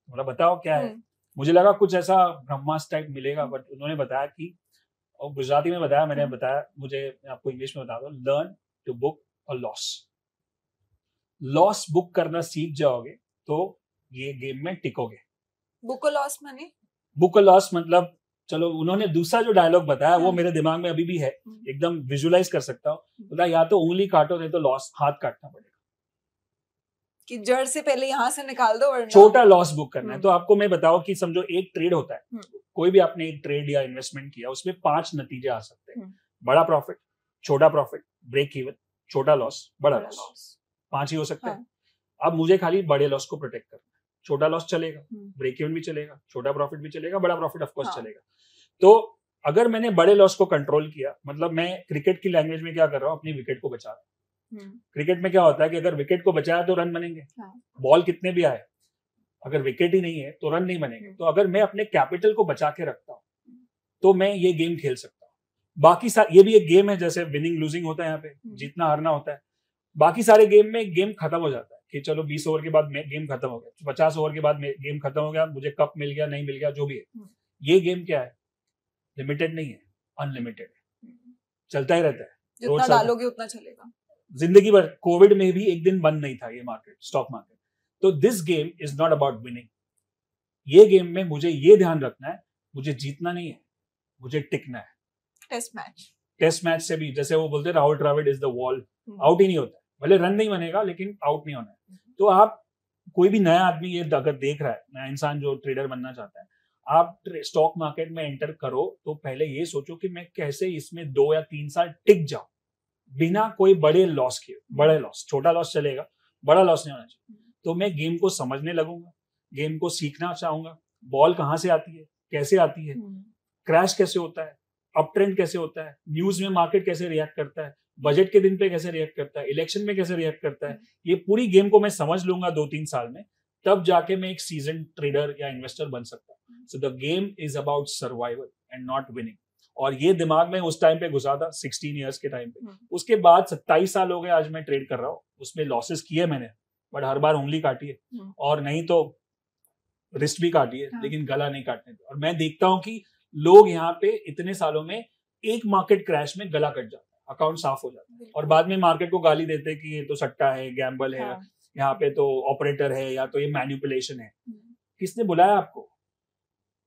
बोला बताओ क्या है. मुझे लगा कुछ ऐसा ब्रह्मास्त्र टाइप मिलेगा, बट उन्होंने बताया कि, और गुजराती में बताया, मैंने बताया, मुझे आपको इंग्लिश में बता दो, learn to book a loss. Loss book करना सीख जाओगे तो ये गेम में टिकोगे. बुक अ लॉस माने? बुक अ लॉस मतलब, चलो उन्होंने दूसरा जो डायलॉग बताया वो मेरे दिमाग में अभी भी है, एकदम विजुअलाइज कर सकता हूँ. बोला या तो उंगली काटो नहीं तो लॉस हाथ काटना पड़ेगा, कि जड़ से पहले यहाँ से निकाल दो, वरना छोटा लॉस बुक करना है. तो आपको मैं बताओ कि समझो एक ट्रेड होता है, कोई भी आपने एक ट्रेड या इन्वेस्टमेंट किया, उसमें 5 नतीजे आ सकते हैं. बड़ा प्रॉफिट, छोटा प्रॉफिट, ब्रेक इवन, छोटा लॉस, बड़ा लॉस. 5 ही हो सकते हैं. अब मुझे खाली बड़े लॉस को प्रोटेक्ट करना है. छोटा लॉस चलेगा, ब्रेक इवन भी चलेगा, छोटा प्रॉफिट भी चलेगा, बड़ा प्रॉफिट ऑफ कोर्स चलेगा. तो अगर मैंने बड़े लॉस को कंट्रोल किया, मतलब मैं क्रिकेट की लैंग्वेज में क्या कर रहा हूँ, अपनी विकेट को बचा रहा हूँ. क्रिकेट में क्या होता है कि अगर विकेट को बचाया तो रन बनेंगे, बॉल कितने भी आए, अगर विकेट ही नहीं है तो रन नहीं बनेंगे. तो अगर मैं अपने कैपिटल को बचा के रखता हूँ तो मैं ये गेम खेल सकता हूँ. बाकी ये भी एक गेम है, जैसे विनिंग लूजिंग होता है, यहाँ पे जीतना हारना होता है. बाकी सारे गेम में गेम खत्म हो जाता है कि चलो 20 ओवर के बाद गेम खत्म हो गया, 50 ओवर के बाद गेम खत्म हो गया, मुझे कप मिल गया, नहीं मिल गया, जो भी है. ये गेम क्या है, लिमिटेड नहीं है, अनलिमिटेड है, चलता ही रहता है. जितना डालोगे उतना चलेगा जिंदगी भर. कोविड में भी एक दिन बंद नहीं था ये मार्केट, स्टॉक मार्केट. तो this game is not about winning. ये गेम में मुझे ये ध्यान रखना है, मुझे जीतना नहीं है, मुझे टिकना है. टेस्ट मैच से भी जैसे वो बोलते हैं Rahul Dravid is the wall, out ही नहीं होता. भले रन नहीं बनेगा लेकिन आउट नहीं होना है. तो आप, कोई भी नया आदमी ये अगर देख रहा है, नया इंसान जो ट्रेडर बनना चाहता है, आप स्टॉक मार्केट में एंटर करो तो पहले ये सोचो कि मैं कैसे इसमें 2 या 3 साल टिक जाऊं बिना कोई बड़े लॉस किए. बड़े लॉस, छोटा लॉस चलेगा, बड़ा लॉस नहीं होना चाहिए. तो मैं गेम को समझने लगूंगा, गेम को सीखना चाहूंगा. बॉल कहाँ से आती है, कैसे आती है, क्रैश कैसे होता है, अप ट्रेंड कैसे होता है, न्यूज में मार्केट कैसे रिएक्ट करता है, बजट के दिन पे कैसे रिएक्ट करता है, इलेक्शन में कैसे रिएक्ट करता है. ये पूरी गेम को मैं समझ लूंगा 2-3 साल में, तब जाके मैं एक सीजन ट्रेडर या इन्वेस्टर बन सकता हूँ. So the game is about survival and not winning. और ये दिमाग में उस टाइम पे घुसा था 16 इयर्स के टाइम पे. उसके बाद 27 साल हो गए आज मैं ट्रेड कर रहा हूँ. उसमें लॉसेस किए मैंने, बट हर बार उंगली काटी है, और नहीं तो रिस्ट भी काटी है, लेकिन गला नहीं काटने दो. और मैं देखता हूँ कि लोग यहाँ पे इतने सालों में एक मार्केट क्रैश में गला कट जाता है, अकाउंट साफ हो जाता है, और बाद में मार्केट को गाली देते हैं कि ये तो सट्टा है, गैम्बल है, यहाँ पे तो ऑपरेटर है, या तो ये मैनिपुलेशन है. किसने बुलाया आपको?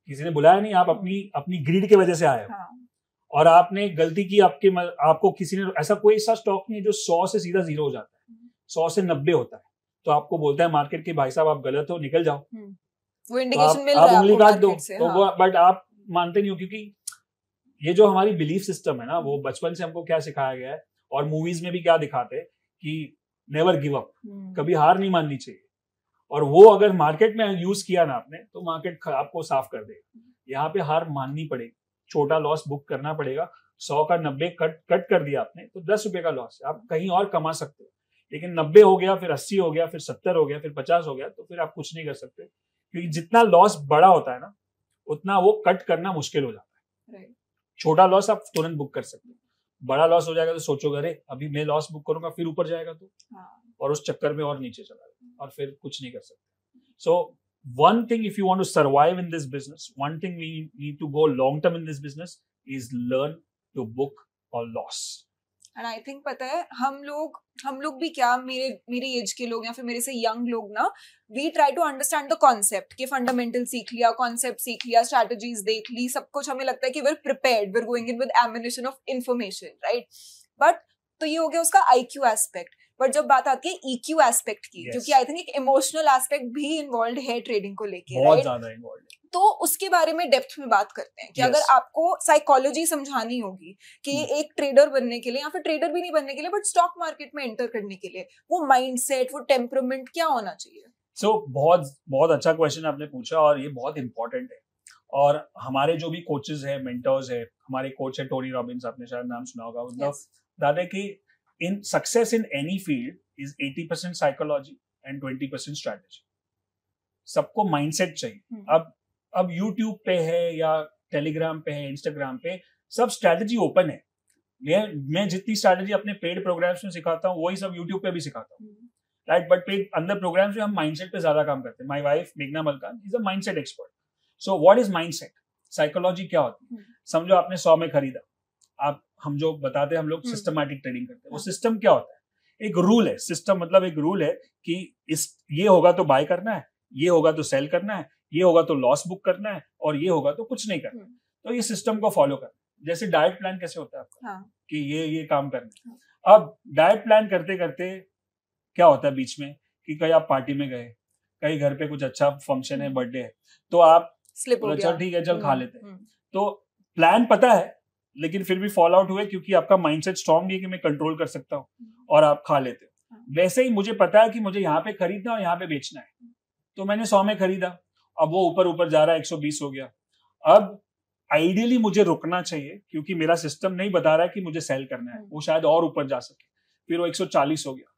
किसी ने बुलाया नहीं. आप अपनी ग्रीड की वजह से आए हो. और आपने गलती की, आपको किसी ने, ऐसा कोई सा स्टॉक नहीं है जो 100 से सीधा 0 हो जाता है, 100 से 90 होता है, तो आपको बोलता है मार्केट के भाई साहब आप गलत हो, निकल जाओ, वो इंडिकेशन तो मिल रहा है उंगली आपको काट दो, मार्केट से, तो वो, बट आप मानते नहीं हो, क्योंकि ये जो हमारी बिलीफ सिस्टम है ना, वो बचपन से हमको क्या सिखाया गया है, और मूवीज में भी क्या दिखाते हैं कि नेवर गिव अप, कभी हार नहीं माननी चाहिए, और वो अगर मार्केट में यूज किया ना आपने, तो मार्केट आपको साफ कर देगा। यहाँ पे हार माननी पड़ेगी, छोटा लॉस बुक करना पड़ेगा, 100 का 90 कट कर दिया आपने, तो 10 रुपए का लॉस है, आप कहीं और कमा सकते हो, लेकिन 90 हो गया, फिर 80 हो गया, फिर 70 हो गया, फिर 50 हो गया, तो फिर आप कुछ नहीं कर सकते, क्योंकि जितना लॉस बड़ा होता है ना, उतना वो कट करना मुश्किल हो जाता है। छोटा लॉस आप तुरंत बुक कर सकते हो, बड़ा लॉस हो जाएगा तो सोचोगे अरे अभी मैं लॉस बुक करूंगा, फिर ऊपर जाएगा तो, और उस चक्कर में और नीचे चला जाएगा, और फिर कुछ नहीं कर सकते। सो one thing, if you want to survive in this business, one thing we need to go long term in this business is learn to book a loss. And I think पता है हम लोग भी क्या, मेरे एज के लोग या फिर मेरे से यंग लोग ना, we try to understand the concept, कि फंडामेंटल सीख लिया, कॉन्सेप्ट सीख लिया, स्ट्रैटेजीज देख ली, सब कुछ हमें लगता है कि we're prepared, we're going in with ammunition of information, right? But तो ये हो गया उसका IQ एस्पेक्ट, बट जब बात आती है EQ एस्पेक्ट की, जो कि आई थिंक एक इमोशनल एस्पेक्ट भी इन्वॉल्व है ट्रेडिंग को लेके, बहुत ज्यादा इन्वॉल्व है, तो उसके बारे में डेप्थ में बात करते हैं कि अगर आपको साइकोलॉजी समझानी होगी कि एक ट्रेडर बनने के लिए, या फिर ट्रेडर भी नहीं बनने के लिए, बट स्टॉक मार्केट में एंटर करने के लिए, वो माइंडसेट, वो टेम्परामेंट क्या होना चाहिए? सो बहुत अच्छा क्वेश्चन आपने पूछा, और ये बहुत इंपॉर्टेंट है, और हमारे जो भी कोचेस है, मेंटर्स है, हमारे कोच है टोनी रॉबिन्स, आपने शायद नाम सुना होगा, मतलब दादा की in success in any field is 80% psychology and 20% strategy. सबको माइंडसेट चाहिए। अब YouTube पे है, या Telegram पे है, Instagram पे, सब स्ट्रैटेजी ओपन है। मैं जितनी स्ट्रैटेजी अपने पेड प्रोग्राम्स में सिखाता हूँ, वही सब YouTube पे भी सिखाता हूँ, राइट? बट पेड अंदर प्रोग्राम्स में हम माइंडसेट पे ज्यादा काम करते हैं। माय वाइफ मेघना Malkan is a mindset expert. So what is mindset? Psychology क्या होती है? समझो आपने 100 में खरीदा, हम जो बताते हैं, हम लोग सिस्टमैटिक ट्रेडिंग करते हैं। वो सिस्टम क्या होता है? एक रूल है। सिस्टम मतलब एक रूल है कि ये होगा तो बाय करना है, ये होगा तो सेल करना है, ये होगा तो लॉस बुक करना है, और ये होगा तो कुछ नहीं करना। तो ये सिस्टम को फॉलो करना। जैसे डाइट प्लान कैसे होता है आपका, कि ये काम करना है। अब डाइट प्लान करते करते क्या होता है बीच में, कि कहीं आप पार्टी में गए, कहीं घर पे कुछ अच्छा फंक्शन है, बर्थडे है, तो आप चल ठीक है, चल खा लेते हैं। तो प्लान पता है, लेकिन फिर भी फॉल आउट हुए, क्योंकि आपका माइंडसेट स्ट्रांग है कि मैं कंट्रोल कर सकता हूँ, और आप खा लेते हो। वैसे ही मुझे पता है कि मुझे यहाँ पे खरीदना और यहाँ पे बेचना है, तो मैंने 100 में खरीदा, अब वो ऊपर जा रहा है, 120 हो गया। अब आइडियली मुझे रुकना चाहिए, क्योंकि मेरा सिस्टम नहीं बता रहा है कि मुझे सेल करना है, वो शायद और ऊपर जा सके। फिर वो 140 हो गया,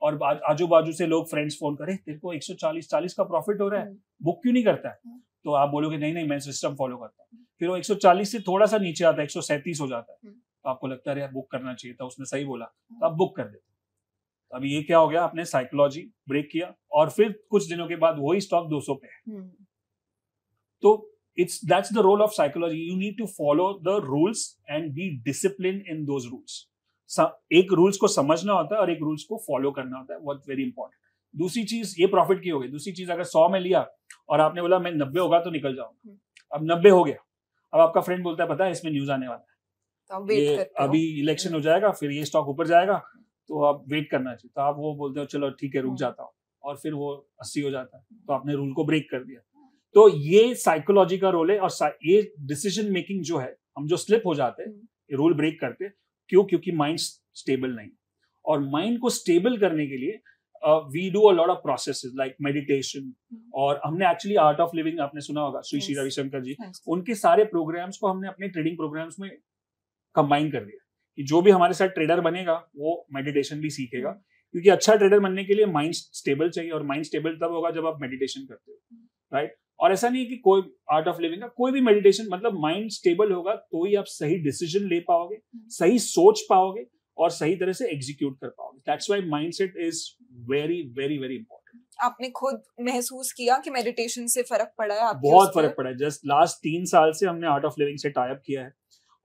और आजू बाजू से लोग, फ्रेंड्स फोन करे, तेरे को 140 का प्रॉफिट हो रहा है, बुक क्यों नहीं करता है? तो आप बोलोगे नहीं मैं सिस्टम फॉलो करता हूँ। फिर वो 140 से थोड़ा सा नीचे आता है, 137 हो जाता है, तो आपको लगता है यार बुक करना चाहिए था, उसने सही बोला, तो आप बुक कर देते। तो अभी ये क्या हो गया, आपने साइकोलॉजी ब्रेक किया, और फिर कुछ दिनों के बाद वही स्टॉक 200 पे है। तो that's the role of psychology. You need to follow the rules and be discipline in those rules. एक रूल्स को समझना होता है और एक रूल्स को फॉलो करना होता है, बहुत वेरी इंपॉर्टेंट। दूसरी चीज, ये प्रॉफिट की हो गई। दूसरी चीज, अगर 100 में लिया और आपने बोला मैं 90 होगा तो निकल जाऊंगा, अब 90 हो गया, अब आपका फ्रेंड बोलता है पता है इसमें न्यूज आने वाला है, तो ये अभी इलेक्शन हो जाएगा, फिर ये स्टॉक ऊपर जाएगा, तो आप वेट करना चाहिए। तो आप वो बोलते हो चलो ठीक है रुक जाता हूँ, और फिर वो 80 हो जाता है, तो आपने रूल को ब्रेक कर दिया। तो ये साइकोलॉजी का रोल है, और ये डिसीजन मेकिंग जो है, हम जो स्लिप हो जाते हैं, रूल ब्रेक करते, क्योंकि माइंड स्टेबल नहीं। और माइंड को स्टेबल करने के लिए we do a lot of processes like meditation, और हमने एक्चुअली आर्ट ऑफ लिविंग, आपने सुना होगा, श्री रविशंकर जी, उनके सारे प्रोग्राम्स को हमने अपने ट्रेडिंग प्रोग्राम्स में कंबाइन कर दिया, कि जो भी हमारे साथ ट्रेडर बनेगा वो मेडिटेशन भी सीखेगा, क्योंकि अच्छा ट्रेडर बनने के लिए माइंड स्टेबल चाहिए, और माइंड स्टेबल तब होगा जब आप मेडिटेशन करते हो, राइट? और ऐसा नहीं है कि कोई आर्ट ऑफ लिविंग का कोई भी मेडिटेशन, मतलब माइंड स्टेबल होगा तो ही आप सही डिसीजन ले पाओगे, सही सोच पाओगे, और सही तरह से एग्जीक्यूट कर पाओगे। That's why mindset is very very very important. आपने खुद महसूस किया कि मेडिटेशन से फर्क पड़ा है आपके? बहुत फर्क पड़ा है। जस्ट लास्ट 3 साल से हमने आर्ट ऑफ लिविंग से टाई अप किया है,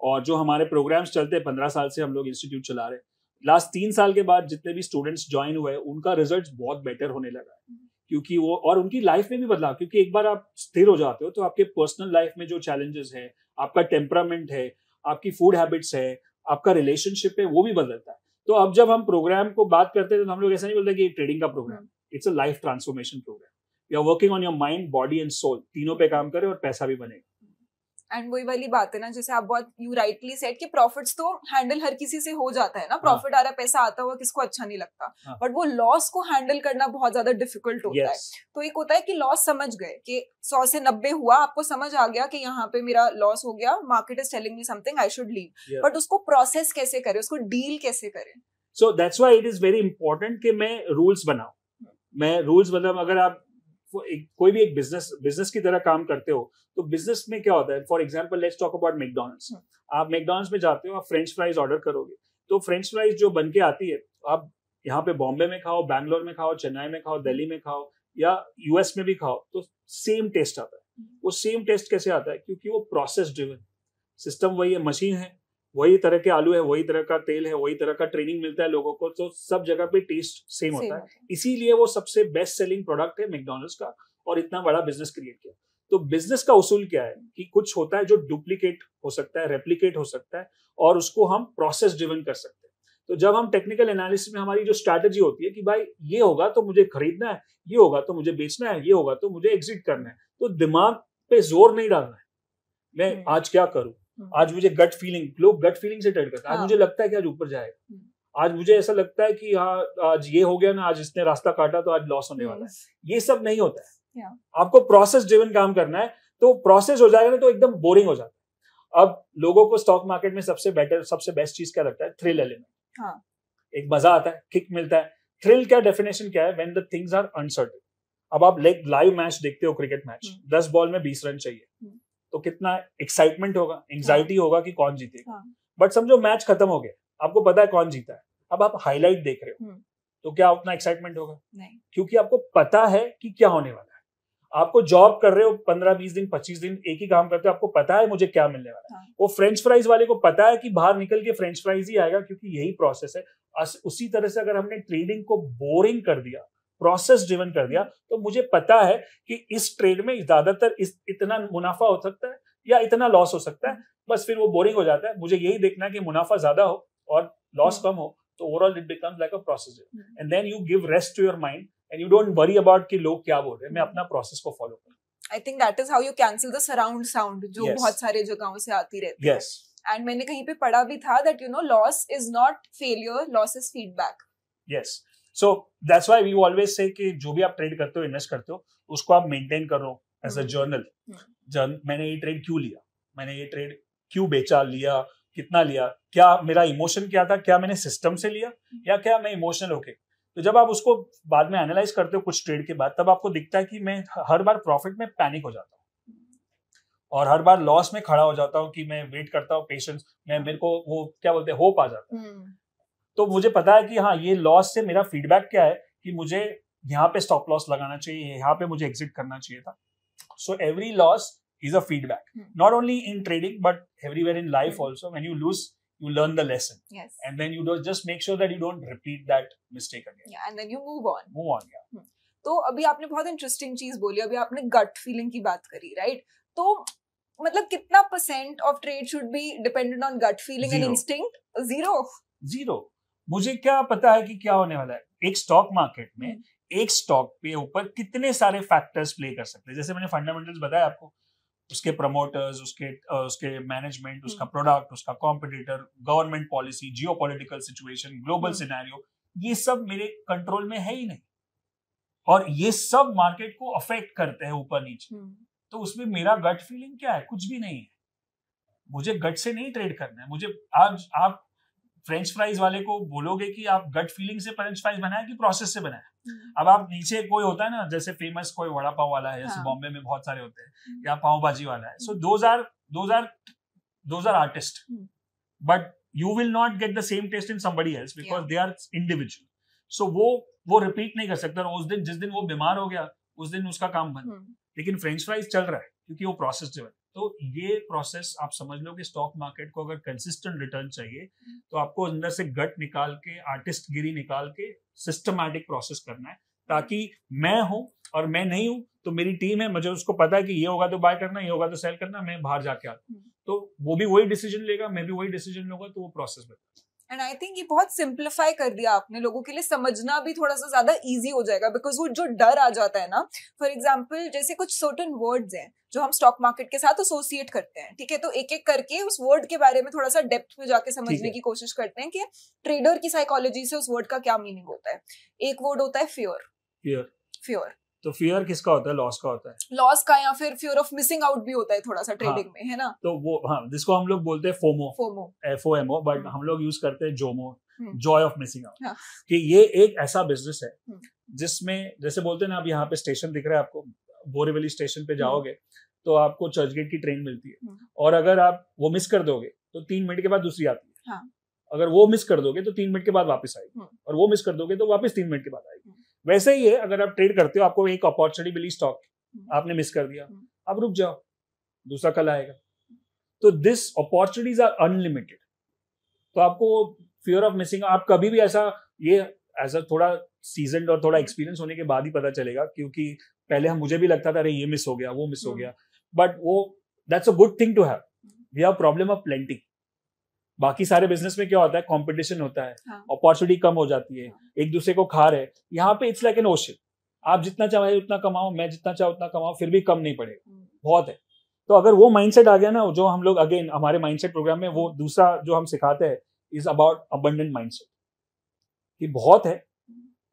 और जो हमारे प्रोग्राम्स चलते हैं, 15 साल से हम लोग इंस्टीट्यूट चला रहे हैं। लास्ट 3 साल के बाद जितने भी स्टूडेंट्स ज्वाइन हुए, उनका रिजल्ट बहुत बेटर होने लगा है, क्योंकि वो, और उनकी लाइफ में भी बदलाव, क्योंकि एक बार आप स्थिर हो जाते हो तो आपके पर्सनल लाइफ में जो चैलेंजेस है, आपका टेम्परामेंट है, आपकी फूड हैबिट्स है, आपका रिलेशनशिप है, वो भी बदलता है। तो अब जब हम प्रोग्राम को बात करते हैं तो हम लोग ऐसा नहीं बोलते कि ट्रेडिंग का programme, it's a life transformation programme. You are working on your mind, body and soul, तीनों पे काम करें और पैसा भी बनेगा। एंड वही वाली बात है ना, जैसे आप बहुत यू राइटली सेड कि प्रॉफिट्स तो हैंडल हर किसी से हो जाता है ना, प्रॉफिट आ रहा है, पैसा आता हुआ किसको अच्छा नहीं लगता, बट वो लॉस को हैंडल करना बहुत ज्यादा डिफिकल्ट होता है। तो एक होता है कि लॉस समझ गए कि 100 से 90 हुआ, आपको समझ आ गया कि यहाँ पे मेरा लॉस हो गया, market is telling me something, I should leave, but उसको प्रोसेस कैसे करें, उसको डील कैसे करें? सो that's why it is very important कि मैं रूल्स बनाऊं। मैं रूल्स मतलब अगर आप कोई भी एक बिजनेस की तरह काम करते हो तो बिजनेस में क्या होता है, for example let's talk about McDonald's. आप मैकडॉनल्ड्स में जाते हो, आप फ्रेंच फ्राइज ऑर्डर करोगे, तो फ्रेंच फ्राइज जो बन के आती है, आप यहाँ पे बॉम्बे में खाओ, बैंगलोर में खाओ, चेन्नई में खाओ, दिल्ली में खाओ या यूएस में भी खाओ, तो सेम टेस्ट आता है। वो सेम टेस्ट कैसे आता है? क्योंकि वो प्रोसेस ड्रिवन सिस्टम, वही है, मशीन है, वही तरह के आलू है, वही तरह का तेल है, वही तरह का ट्रेनिंग मिलता है लोगों को, तो सब जगह पे टेस्ट सेम होता है। इसीलिए वो सबसे बेस्ट सेलिंग प्रोडक्ट है मैकडॉनल्ड्स का, और इतना बड़ा बिजनेस क्रिएट किया। तो बिजनेस का उसूल क्या है कि कुछ होता है जो डुप्लीकेट हो सकता है, रेप्लिकेट हो सकता है, और उसको हम प्रोसेस ड्रिवन कर सकते हैं। तो जब हम टेक्निकल एनालिसिस में हमारी जो स्ट्रैटेजी होती है कि भाई ये होगा तो मुझे खरीदना है, ये होगा तो मुझे बेचना है, ये होगा तो मुझे एग्जिट करना है, तो दिमाग पे जोर नहीं डालना है मैं आज क्या करूं, आज मुझे गट फीलिंग, लोग गट फीलिंग से ट्रेड करते हैं, आज मुझे लगता है कि आज ऊपर जाएगा, आज मुझे ऐसा लगता है कि हाँ आज ये हो गया ना, आज इसने रास्ता काटा तो आज लॉस होने वाला है। ये सब नहीं होता है। आपको प्रोसेस ड्रिवन काम करना है, तो प्रोसेस हो जाएगा ना तो एकदम बोरिंग हो जाता है। अब लोगों को स्टॉक मार्केट में सबसे बेस्ट चीज क्या लगता है? Thrill element. एक मजा आता है, किक मिलता है। थ्रिल क्या डेफिनेशन क्या है? When the things are uncertain. अब आप लाइव मैच देखते हो, क्रिकेट मैच, 10 बॉल में 20 रन चाहिए, तो कितना एक्साइटमेंट होगा, एंग्जाइटी होगा कि कौन जीतेगा। बट समझो मैच खत्म हो गया, आपको पता है कौन जीता है, अब आप हाईलाइट देख रहे हो, तो क्या उतना एक्साइटमेंट होगा? नहीं, क्योंकि आपको पता है कि क्या होने वाला है। आपको जॉब कर रहे हो 15-20 दिन 25 दिन एक ही काम करते हो, आपको पता है मुझे क्या मिलने वाला है। वो फ्रेंच फ्राइज वाले को पता है कि बाहर निकल के फ्रेंच फ्राइज ही आएगा, क्योंकि यही प्रोसेस है। उसी तरह से अगर हमने ट्रेडिंग को बोरिंग कर दिया, प्रोसेस ड्रिवन कर दिया, तो मुझे पता है कि इस ट्रेड में ज्यादातर इतना मुनाफा हो सकता है या इतना लॉस हो सकता है, बस फिर वो बोरिंग हो जाता है। मुझे यही देखना है कि मुनाफा ज्यादा हो और लॉस कम हो, तो overall it becomes like a process, and then you give rest to your mind and you don't worry about कि लोग क्या बोल रहे हैं, मैं अपना प्रोसेस को फॉलो करूं। I think that is how you cancel the surround sound जो बहुत सारे जगहों से आती रहती है। एंड मैंने कहीं पे पढ़ा भी था that you know loss is not failure, loss is feedback. Yes, so that's why we always say कि जो भी आप ट्रेड करते हो, इन्वेस्ट करते हो, उसको आप मेंटेन करो एज अ जर्नल। मैंने ये ट्रेड क्यों लिया, मैंने ये ट्रेड क्यों बेचा, लिया कितना लिया, क्या मेरा इमोशन क्या था, क्या मैंने सिस्टम से लिया या क्या मैं इमोशनल होके। तो जब आप उसको बाद में एनालाइज करते हो कुछ ट्रेड के बाद, तब आपको दिखता है कि मैं हर बार प्रॉफिट में पैनिक हो जाता हूँ और हर बार लॉस में खड़ा हो जाता हूँ कि मैं वेट करता हूँ, पेशेंस में मेरे को वो क्या बोलते हैं, होप आ जाता है। तो मुझे पता है कि हाँ ये लॉस से मेरा फीडबैक क्या है कि मुझे यहाँ पे स्टॉप लॉस लगाना चाहिए, यहाँ पे मुझे एग्जिट करना चाहिए था। So every loss is a feedback, not only in trading but everywhere in life also. When you lose, you learn the lesson, and then you just make sure that you don't repeat that mistake again. And then you move on. तो अभी आपने बहुत इंटरेस्टिंग चीज बोली, अभी आपने गट फीलिंग की बात करी, राइट? तो मतलब कितना % of trade should be dependent on gut feeling and instinct? Zero. मुझे क्या पता है कि क्या होने वाला है। एक स्टॉक मार्केट में एक स्टॉक पे ऊपर कितने सारे फैक्टर्स प्ले कर सकते हैं। जैसे मैंने फंडामेंटल्स बताया आपको, उसके प्रमोटर्स, उसके मैनेजमेंट, उसका प्रोडक्ट, उसका competitor, government policy, geopolitical situation, global scenario, ये सब मेरे कंट्रोल में है ही नहीं, और ये सब मार्केट को अफेक्ट करते हैं ऊपर नीचे। तो उसमें मेरा गट फीलिंग क्या है? कुछ भी नहीं है। मुझे गट से नहीं ट्रेड करना है। मुझे आज आप फ्रेंच फ्राइज वाले को बोलोगे कि आप गट फीलिंग से फ्रेंच फ्राइज बनाए कि प्रोसेस से बनाए। अब आप नीचे कोई होता है ना, जैसे फेमस कोई वड़ा पाव वाला है, जैसे बॉम्बे में बहुत सारे होते हैं, या पाव भाजी वाला है। So those are artist, but you will not get the same taste in somebody else because they are individual. सो वो रिपीट नहीं कर सकता, और उस दिन जिस दिन वो बीमार हो गया उस दिन उसका काम बंद। लेकिन फ्रेंच फ्राइज चल रहा है क्योंकि वो प्रोसेस जो है। तो ये प्रोसेस आप समझ लो कि स्टॉक मार्केट को अगर कंसिस्टेंट रिटर्न चाहिए तो आपको अंदर से गट निकाल के, आर्टिस्ट गिरी निकाल के सिस्टमैटिक प्रोसेस करना है, ताकि मैं हूं और मैं नहीं हूं तो मेरी टीम है, मुझे उसको पता है कि ये होगा तो बाय करना, ये होगा तो सेल करना, मैं बाहर जाके आता हूं। तो वो भी वही डिसीजन लेगा, मैं भी वही डिसीजन लूंगा, तो वो प्रोसेस बता। एंड आई थिंक ये बहुत सिंप्लीफाई कर दिया आपने, लोगों के लिए समझना भी थोड़ा सा ज्यादा इजी हो जाएगा, बिकॉज वो जो डर आ जाता है ना, फॉर एग्जाम्पल जैसे कुछ सर्टेन वर्ड्स हैं जो हम स्टॉक मार्केट के साथ एसोसिएट करते हैं, ठीक है, तो एक एक करके उस वर्ड के बारे में थोड़ा सा डेप्थ में जाके समझने की कोशिश करते हैं कि ट्रेडर की साइकोलॉजी से उस वर्ड का क्या मीनिंग होता है। एक वर्ड होता है फियर। फियर तो फियर किसका होता है? लॉस का होता है, लॉस का, या फिर फियर ऑफ मिसिंग आउट भी होता है थोड़ा सा ट्रेडिंग में, है ना? तो वो जिसको हम लोग बोलते हैं फोमो, FOMO, बट हम लोग यूज करते हैं Jomo, Joy of missing out, कि ये एक ऐसा बिजनेस है जिसमें जैसे बोलते हैं ना, अब यहाँ पे स्टेशन दिख रहा है आपको, बोरीवली स्टेशन पे जाओगे तो आपको चर्चगेट की ट्रेन मिलती है, और अगर आप वो मिस कर दोगे तो 3 मिनट के बाद दूसरी आती है, अगर वो मिस कर दोगे तो 3 मिनट के बाद वापस आएगी, और वो मिस कर दोगे तो वापस 3 मिनट के बाद आएगी। वैसे ही है, अगर आप ट्रेड करते हो, आपको एक अपॉर्चुनिटी मिली स्टॉक, आपने मिस कर दिया, आप रुक जाओ, दूसरा कल आएगा। तो दिस अपॉर्चुनिटीज आर अनलिमिटेड। तो आपको फियर ऑफ मिसिंग, आप कभी भी ऐसा, ये ऐसा थोड़ा सीजनड और थोड़ा एक्सपीरियंस होने के बाद ही पता चलेगा, क्योंकि पहले मुझे भी लगता था अरे ये मिस हो गया, वो मिस हो गया, बट वो that's a good thing to have. We have problem of plenty. बाकी सारे बिजनेस में क्या होता है, कंपटीशन होता है, अपॉर्चुनिटी कम हो जाती है, एक दूसरे को खा रहे। यहाँ पे इट्स लाइक एन ओशन, आप जितना चाहे उतना कमाओ, मैं जितना चाहे उतना कमाओ, फिर भी कम नहीं पड़ेगा, बहुत है। तो अगर वो माइंडसेट आ गया ना, जो हम लोग अगेन हमारे माइंडसेट प्रोग्राम में, वो दूसरा जो हम सिखाते हैं इज अबाउट अबंडेंट माइंडसेट, कि बहुत है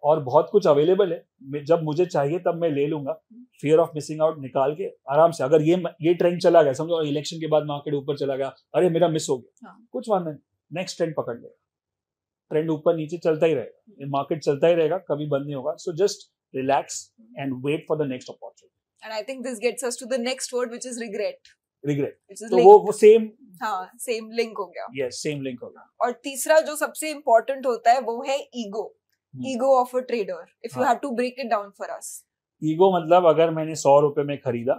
और बहुत कुछ अवेलेबल है, जब मुझे चाहिए तब मैं ले लूंगा, फियर ऑफ मिसिंग आउट निकाल के आराम से। अगर ये ट्रेंड चला गया, समझो इलेक्शन के बाद मार्केट ऊपर चला गया, अरे मेरा मिस हो गया, कुछ वादा नहीं, नेक्स्ट ट्रेंड पकड़ लेगा, ट्रेंड ऊपर नीचे चलता ही रहेगा, मार्केट चलता ही रहेगा, कभी बंद नहीं होगा। So just relax and wait for the next opportunity. And I think this gets us to the next word which is regret. तो वो सेम, सेम लिंक हो गया। यस, सेम लिंक हो गया। और तीसरा जो सबसे इंपॉर्टेंट होता है वो है ego. Ego of a trader, if you have to break it down for us. Ego मतलब अगर मैंने 100 रुपए में खरीदा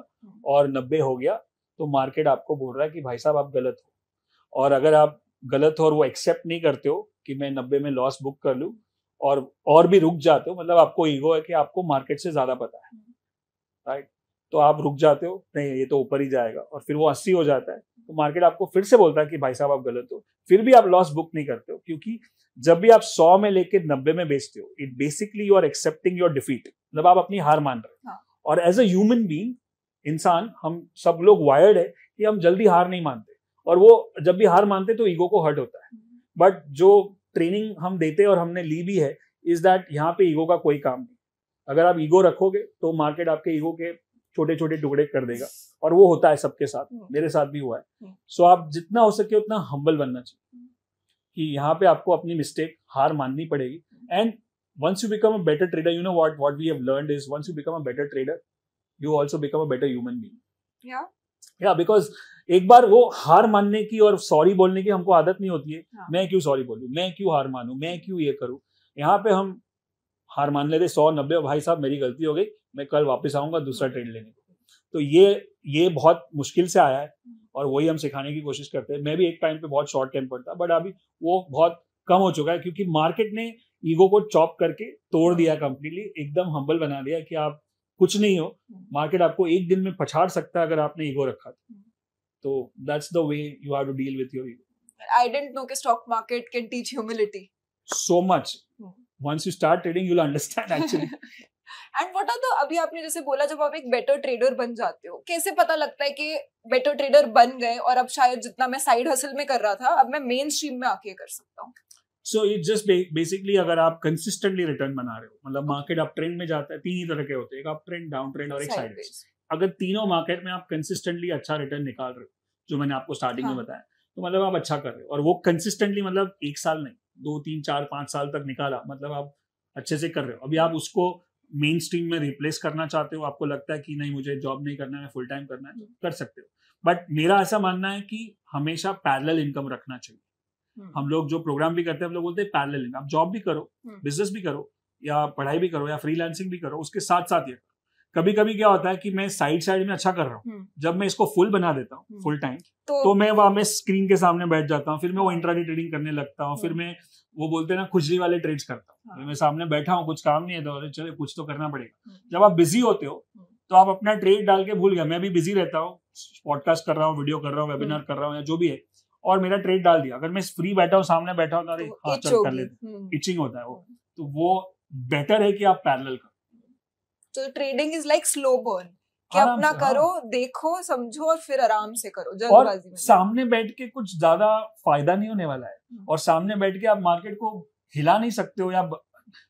और 90 हो गया, तो मार्केट आपको बोल रहा है कि भाई साहब आप गलत हो, और अगर आप गलत हो और वो एक्सेप्ट नहीं करते हो कि मैं 90 में लॉस बुक कर लूं, और भी रुक जाते हो, मतलब आपको ईगो है कि आपको मार्केट से ज्यादा पता है, राइट? तो आप रुक जाते हो, नहीं ये तो ऊपर ही जाएगा, और फिर वो 80 हो जाता है, तो मार्केट आपको फिर से बोलता है कि भाई साहब आप गलत हो, फिर भी आप लॉस बुक नहीं करते हो, क्योंकि जब भी आप 100 में लेके 90 में बेचते हो, it basically you are accepting your defeat, मतलब आप अपनी हार मान रहे हो। और एज अ ह्यूमन बीइंग, इंसान, हम सब लोग वायर्ड है कि हम जल्दी हार नहीं मानते, और वो जब भी हार मानते तो ईगो को हर्ट होता है। बट जो ट्रेनिंग हम देते हैं और हमने ली भी है, इज दैट यहाँ पे ईगो का कोई काम नहीं। अगर आप ईगो रखोगे तो मार्केट आपके ईगो के छोटे छोटे टुकड़े कर देगा, और वो होता है सबके साथ, मेरे साथ भी हुआ है। सो आप जितना हो सके उतना हम्बल बनना चाहिए, कि यहाँ पे आपको अपनी मिस्टेक, हार माननी पड़ेगी। And once you become a better trader, you know what we have learned is, once you become a better trader, you also become a better human being. Yeah, because एक बार वो हार मानने की और सॉरी बोलने की हमको आदत नहीं होती है। मैं क्यों सॉरी बोलूं, मैं क्यों हार मानूं, मैं क्यों ये करूं। यहाँ पे हम हार मान लेते 100-90, भाई साहब मेरी गलती हो गई, मैं कल वापस आऊंगा दूसरा ट्रेड लेने को। तो ये बहुत मुश्किल से आया है, और वही हम सिखाने की कोशिश करते हैं। मैं भी एक टाइम पे बहुत शॉर्ट टेम्पर्ड था, बट अभी वो बहुत कम हो चुका है, क्योंकि मार्केट ने ईगो को चॉप करके तोड़ दिया कंप्लीटली, एकदम हम्बल बना दिया कि आप कुछ नहीं हो, मार्केट आपको एक दिन में पछाड़ सकता है अगर आपने ईगो रखा तो that's the way you have to deal with your ego. I didn't know कि stock market can teach humility so much. once you start trading you'll understand actually. And what are the, अभी आपने जैसे बोला जब आप एक बेटर ट्रेडर बन जाते हो, कैसे पता लगता है कि बेटर ट्रेडर बन गए और अब शायद जितना मैं साइड हसल में कर रहा था अब मैं मेन स्ट्रीम में आके कर सकता हूँ? सो इट जस्ट बेसिकली अगर आप कंसिस्टेंटली रिटर्न बना रहे हो, मतलब मार्केट अप ट्रेंड में जाता है, 3 ही तरह के होते हैं, एक अप ट्रेंड, डाउन ट्रेंड और एक साइडवेज। अगर तीनों मार्केट में आप कंसिस्टेंटली अच्छा रिटर्न निकाल रहे हो, जो मैंने आपको स्टार्टिंग में बताया, तो मतलब आप अच्छा कर रहे हो। और वो कंसिस्टेंटली मतलब 1 साल नहीं, 2, 3, 4, 5 साल तक निकाला, मतलब आप अच्छे से कर रहे हो। अभी आप उसको मेन स्ट्रीम में रिप्लेस करना चाहते हो, आपको लगता है कि नहीं मुझे जॉब नहीं करना है, फुल टाइम करना है, तो कर सकते हो। बट मेरा ऐसा मानना है कि हमेशा पैरेलल इनकम रखना चाहिए। हम लोग जो प्रोग्राम भी करते हैं, हम लोग बोलते हैं पैरेलल इनकम। आप जॉब भी करो, बिजनेस भी करो, या पढ़ाई भी करो, या फ्रीलांसिंग भी करो, उसके साथ साथ ये। कभी कभी क्या होता है कि मैं साइड में अच्छा कर रहा हूँ, जब मैं इसको फुल बना देता हूँ, फुल टाइम, तो मैं वहां में स्क्रीन के सामने बैठ जाता हूँ, फिर मैं वो इंट्राडे ट्रेडिंग करने लगता हूँ, फिर मैं वो बोलते हैं ना खुजली वाले ट्रेड्स करता हूँ। मैं सामने बैठा हूँ, कुछ काम नहीं है, तो चलो कुछ तो करना पड़ेगा। जब आप बिजी होते हो तो आप अपना ट्रेड डाल के भूल गए, मैं भी बिजी रहता हूँ, पॉडकास्ट कर रहा हूँ, वीडियो कर रहा हूँ, वेबिनार कर रहा हूँ या जो भी है, और मेरा ट्रेड डाल दिया, अगर मैं फ्री बैठा हूँ, सामने बैठा हूँ, अरे हाँ चल कर लेते, इचिंग होता है वो, तो वो बेटर है कि आप पैरेलल करो। तो trading is like slow burn, कि अपना करो, देखो, समझो और फिर आराम से करो, जल्दबाजी में। सामने बैठ के कुछ ज्यादा फायदा नहीं होने वाला है, और सामने बैठ के आप मार्केट को हिला नहीं सकते हो या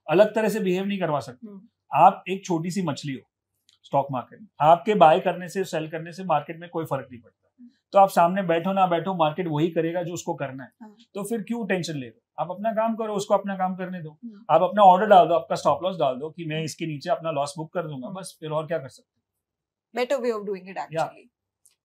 अलग तरह से बिहेव नहीं करवा सकते। आप एक छोटी सी मछली हो स्टॉक मार्केट में, आपके बाय करने से सेल करने से मार्केट में कोई फर्क नहीं पड़ता। तो आप सामने बैठो ना बैठो, मार्केट वही करेगा जो उसको करना है। तो फिर क्यों टेंशन ले रहे हो? आप अपना काम करो, उसको अपना काम करने दो। आप अपना ऑर्डर डाल दो, आपका स्टॉप लॉस डाल दो कि मैं इसके नीचे अपना लॉस बुक कर दूंगा, बस। फिर और क्या कर सकते? Better way of doing it actually.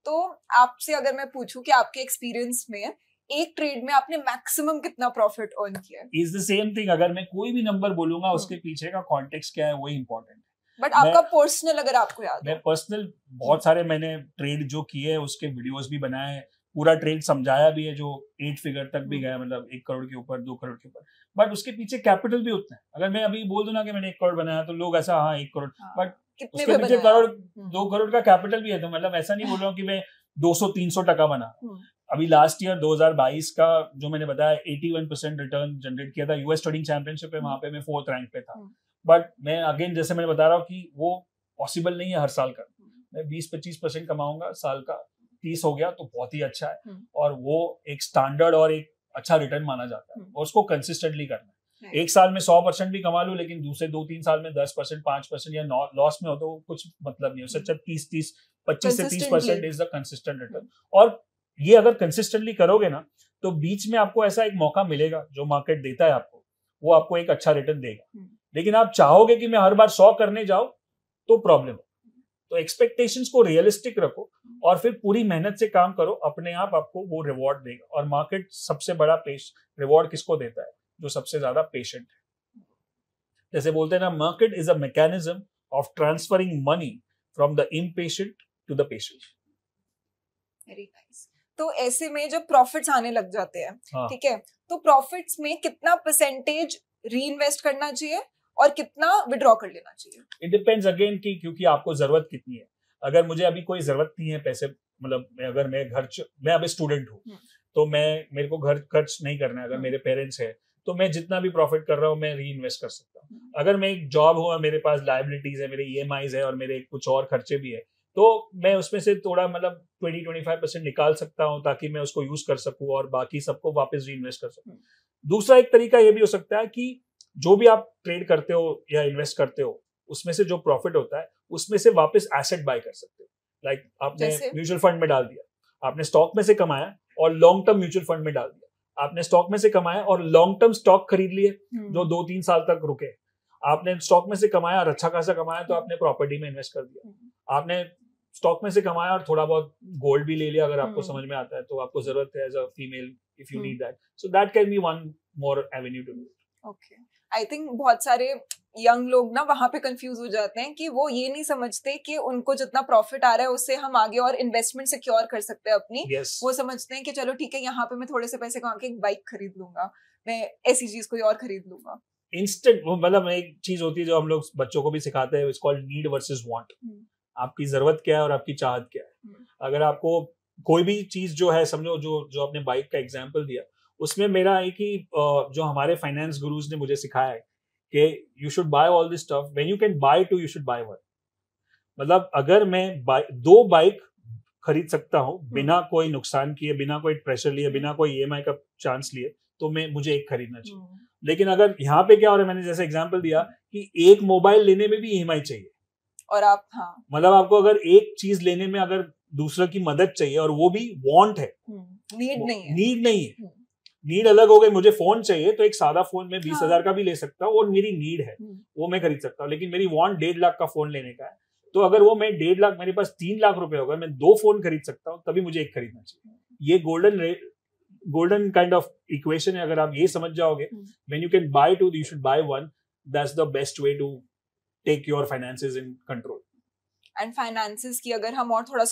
तो आपसे अगर मैं पूछूं कि आपके एक्सपीरियंस में एक ट्रेड में आपने मैक्सिमम कितना प्रॉफिट अर्न किया? Is the same thing. अगर मैं कोई भी नंबर बोलूंगा उसके पीछे का कॉन्टेक्स्ट क्या है वही इंपॉर्टेंट है। बट आपका पर्सनल अगर आपको याद मैं पर्सनल बहुत सारे मैंने ट्रेड जो किए उसके वीडियोस भी बनाए, पूरा ट्रेड समझाया भी है, जो 8 फिगर तक भी गया, मतलब 1 करोड़ के ऊपर, 2 करोड़ के ऊपर। बट उसके पीछे कैपिटल भी उतना है। अगर मैं अभी बोल दूं ना कि मैंने 1 करोड़ बनाया तो लोग ऐसा हाँ 1 करोड़, बट उसके पीछे करोड़ 2 करोड़ का कैपिटल भी है। तो मतलब ऐसा नहीं बोल रहा हूँ कि मैं 200-300 टका बना। अभी लास्ट ईयर 2022 का जो मैंने बताया 81% रिटर्न जनरेट किया था। यूएस ट्रेडिंग चैंपियनशिप है, वहां पे मैं 4th रैंक पे था। बट मैं अगेन जैसे मैंने बता रहा हूँ कि वो पॉसिबल नहीं है हर साल का। मैं 20-25% कमाऊंगा साल का, 30 हो गया तो बहुत ही अच्छा है, और वो एक स्टैंडर्ड और एक अच्छा रिटर्न माना जाता है, और उसको कंसिस्टेंटली करना है। एक साल में 100% भी कमा लूं, लेकिन दूसरे 2-3 साल में 10%, 5% या लॉस में हो तो कुछ मतलब नहीं। उससे 25 से 30% इज द कंसिस्टेंट रिटर्न। और ये अगर कंसिस्टेंटली करोगे ना, तो बीच में आपको ऐसा एक मौका मिलेगा जो मार्केट देता है आपको, वो आपको एक अच्छा रिटर्न देगा। लेकिन आप चाहोगे कि मैं हर बार 100 करने जाऊं तो प्रॉब्लम हो। तो एक्सपेक्टेशंस को रियलिस्टिक रखो और फिर पूरी मेहनत से काम करो, अपने आप आपको वो रिवॉर्ड देगा। और मार्केट सबसे बड़ा रिवॉर्ड किसको देता है? जो सबसे ज्यादा पेशेंट है। जैसे बोलते हैं ना, market is a mechanism of transferring money from the impatient to the patient. Very nice. तो ऐसे में जब प्रॉफिट्स आने लग जाते हैं, ठीक है, तो प्रॉफिट्स में कितना परसेंटेज रीइन्वेस्ट करना चाहिए और कितना विड्रॉ कर लेना चाहिए? इट डिपेंड्स अगेन कि क्योंकि आपको जरूरत कितनी है। अगर मुझे अभी कोई जरूरत नहीं है पैसे, मतलब अगर मैं अभी स्टूडेंट हूँ तो मेरे को घर खर्च नहीं करना है। अगर मेरे पेरेंट्स है तो मैं जितना भी प्रॉफिट कर रहा हूँ मैं री इन्वेस्ट कर सकता हूँ। अगर मैं एक जॉब हुआ, मेरे पास लायबिलिटीज है, मेरे EMIs है और मेरे कुछ और खर्चे भी है, तो मैं उसमें से थोड़ा मतलब 20-25% निकाल सकता हूँ ताकि मैं उसको यूज कर सकूँ और बाकी सबको वापस री इन्वेस्ट कर सकूँ। दूसरा एक तरीका ये भी हो सकता है कि जो भी आप ट्रेड करते हो या इन्वेस्ट करते हो, उसमें से जो प्रॉफिट होता है उसमें से वापस एसेट बाय कर सकते हो। लाइक आपने म्यूचुअल फंड में डाल दिया, आपने स्टॉक में से कमाया और लॉन्ग टर्म म्यूचुअल फंड में डाल दिया। आपने स्टॉक में से कमाया और लॉन्ग टर्म स्टॉक खरीद लिए जो 2-3 साल तक रुके। आपने स्टॉक में से कमाया और अच्छा खासा कमाया तो आपने प्रॉपर्टी में इन्वेस्ट कर दिया। आपने स्टॉक में से कमाया और थोड़ा बहुत गोल्ड भी ले लिया, अगर आपको समझ में आता है तो, आपको जरूरत है as a female, if you need that, so that can be one more avenue to do it. Okay, I think बहुत सारे यंग लोग ना वहां पे कंफ्यूज हो जाते हैं कि वो ये नहीं समझते कि उनको जितना प्रॉफिट आ रहा है उससे हम आगे और इन्वेस्टमेंट सिक्योर कर सकते हैं अपनी। वो समझते हैं कि चलो ठीक है, यहाँ पे मैं थोड़े से पैसे कमा के एक बाइक खरीद लूंगा, मैं ऐसी चीज कोई और खरीद लूंगा। इंस्टेंट मतलब एक चीज होती है जो हम लोग बच्चों को भी सिखाते हैं, it's called need versus want. आपकी जरूरत क्या है और आपकी चाहत क्या है। अगर आपको कोई भी चीज जो है, समझो जो आपने बाइक का एग्जांपल दिया, उसमें मेरा एक ही जो हमारे फाइनेंस गुरुज ने मुझे सिखाया है कि you should bye all this stuff, when you can buy two you should buy one. मतलब अगर मैं 2 बाइक खरीद सकता हूँ बिना कोई नुकसान किए, बिना कोई प्रेशर लिए, बिना कोई EMI का चांस लिए, तो मुझे एक खरीदना चाहिए। लेकिन अगर यहाँ पे क्या हो रहा है, मैंने जैसे एग्जांपल दिया कि एक मोबाइल लेने में भी EMI चाहिए, और आप मतलब आपको अगर एक चीज लेने में अगर दूसरे की मदद चाहिए और वो भी वांट है, नीड नहीं है। नीड अलग हो गई, मुझे फोन चाहिए तो एक सादा फोन में 20,000 का भी ले सकता हूँ और मेरी नीड है वो मैं खरीद सकता हूँ। लेकिन मेरी वांट 1.5 लाख का फोन लेने का है, तो अगर वो मैं 1.5 लाख, मेरे पास 3 लाख रुपए होगा, मैं 2 फोन खरीद सकता हूँ, तभी मुझे एक खरीदना चाहिए। ये गोल्डन काइंड ऑफ इक्वेशन है। अगर आप ये समझ जाओगे, when you can buy two you should buy one, that's the best way to take your finances in control. And finances की अगर हम और थोड़ा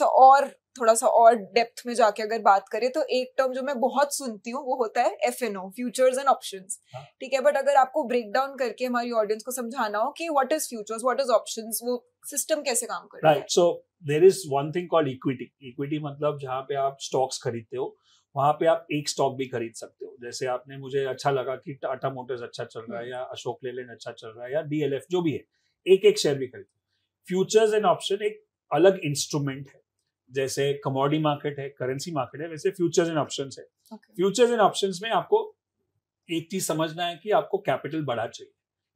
सा और डेप्थ में जाके अगर बात करें, तो एक टर्म जो मैं बहुत सुनती हूँ वो होता है FNO, फ्यूचर्स एंड ऑप्शंस। ठीक है, बट अगर आपको ब्रेक डाउन करके हमारी ऑडियंस को समझाना हो कि what is futures, what is options, वो सिस्टम कैसे काम करता है? Right, so there is one thing called equity. Equity मतलब जहाँ पे आप स्टॉक्स खरीदते हो, वहां पे आप एक स्टॉक भी खरीद सकते हो. जैसे आपने, मुझे अच्छा लगा कि टाटा मोटर्स अच्छा चल रहा है, या अशोक लेलैंड अच्छा चल रहा है, या डीएलएफ जो भी है, एक एक शेयर भी खरीद. फ्यूचर्स एंड ऑप्शन एक अलग इंस्ट्रूमेंट है. जैसे कमोडिटी मार्केट है, करेंसी मार्केट है, वैसे फ्यूचर्स एंड ऑप्शंस है. फ्यूचर्स एंड ऑप्शंस में आपको एक चीज समझना है कि आपको कैपिटल बढ़ा चाहिए,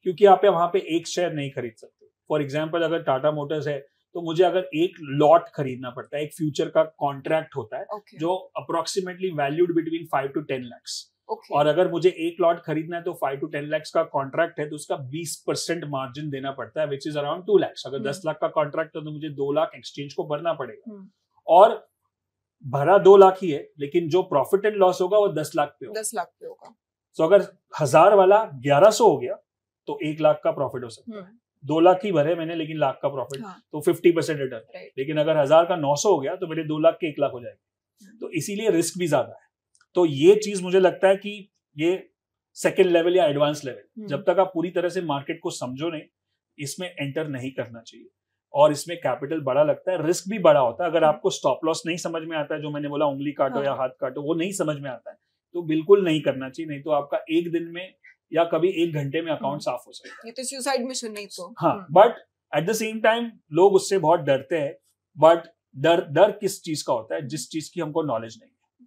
क्योंकि आप वहां पे एक शेयर नहीं खरीद सकते. फॉर एग्जाम्पल, अगर टाटा मोटर्स है तो मुझे अगर एक लॉट खरीदना पड़ता है, एक फ्यूचर का कॉन्ट्रैक्ट होता है जो approximately valued between 5 to 10 lakhs. और अगर मुझे एक लॉट खरीदना है तो 5 to 10 lakhs का कॉन्ट्रैक्ट है, तो उसका 20% मार्जिन देना पड़ता है, विच इज अराउंड 2 lakhs. अगर 10 लाख का कॉन्ट्रैक्ट है तो मुझे 2 लाख एक्सचेंज को भरना पड़ेगा. और भरा 2 लाख ही है, लेकिन जो प्रॉफिट एंड लॉस होगा वो 10 लाख पे होगा. 10 लाख पे होगा. तो अगर 1000 वाला 1100 हो गया तो 1 लाख का प्रॉफिट हो सकता है. 2 लाख ही भरे मैंने, लेकिन लाख का प्रॉफिट, तो 50% रिटर्न. लेकिन अगर 1000 का 900 हो गया तो मेरे 2 लाख के 1 लाख हो जाएंगे. तो इसीलिए रिस्क भी ज्यादा है. तो ये चीज मुझे लगता है कि ये सेकेंड लेवल या एडवांस लेवल, जब तक आप पूरी तरह से मार्केट को समझो नहीं, इसमें एंटर नहीं करना चाहिए. और इसमें कैपिटल बड़ा लगता है, रिस्क भी बड़ा होता है. अगर आपको स्टॉप लॉस नहीं समझ में आता है, जो मैंने बोला उंगली काटो या हाथ काटो, वो नहीं समझ में आता है, तो बिल्कुल नहीं करना चाहिए. नहीं तो आपका एक दिन में या कभी 1 घंटे में अकाउंट साफ हो सकता है. ये तो सुसाइड मिशन नहीं तो. हाँ, but at the same time लोग उससे बहुत डरते हैं. बट डर किस चीज का होता है? जिस चीज की हमको नॉलेज नहीं है,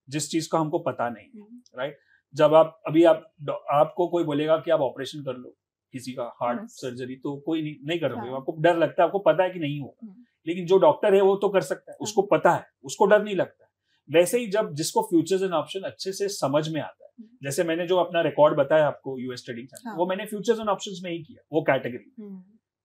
जिस चीज का हमको पता नहीं है. राइट. जब आपको कोई बोलेगा कि आप ऑपरेशन कर लो किसी का हार्ट सर्जरी, तो कोई नहीं करोगे. आपको डर लगता है, आपको पता है कि नहीं होगा. लेकिन जो डॉक्टर है वो तो कर सकता है, उसको पता है, उसको डर नहीं लगता है. वैसे ही जब जिसको फ्यूचर्स एंड ऑप्शन अच्छे से समझ में आता है, जैसे मैंने जो अपना रिकॉर्ड बताया आपको यूएस ट्रेडिंग चैनल, वो मैंने फ्यूचर्स एंड ऑप्शंस में ही किया, वो कैटेगरी.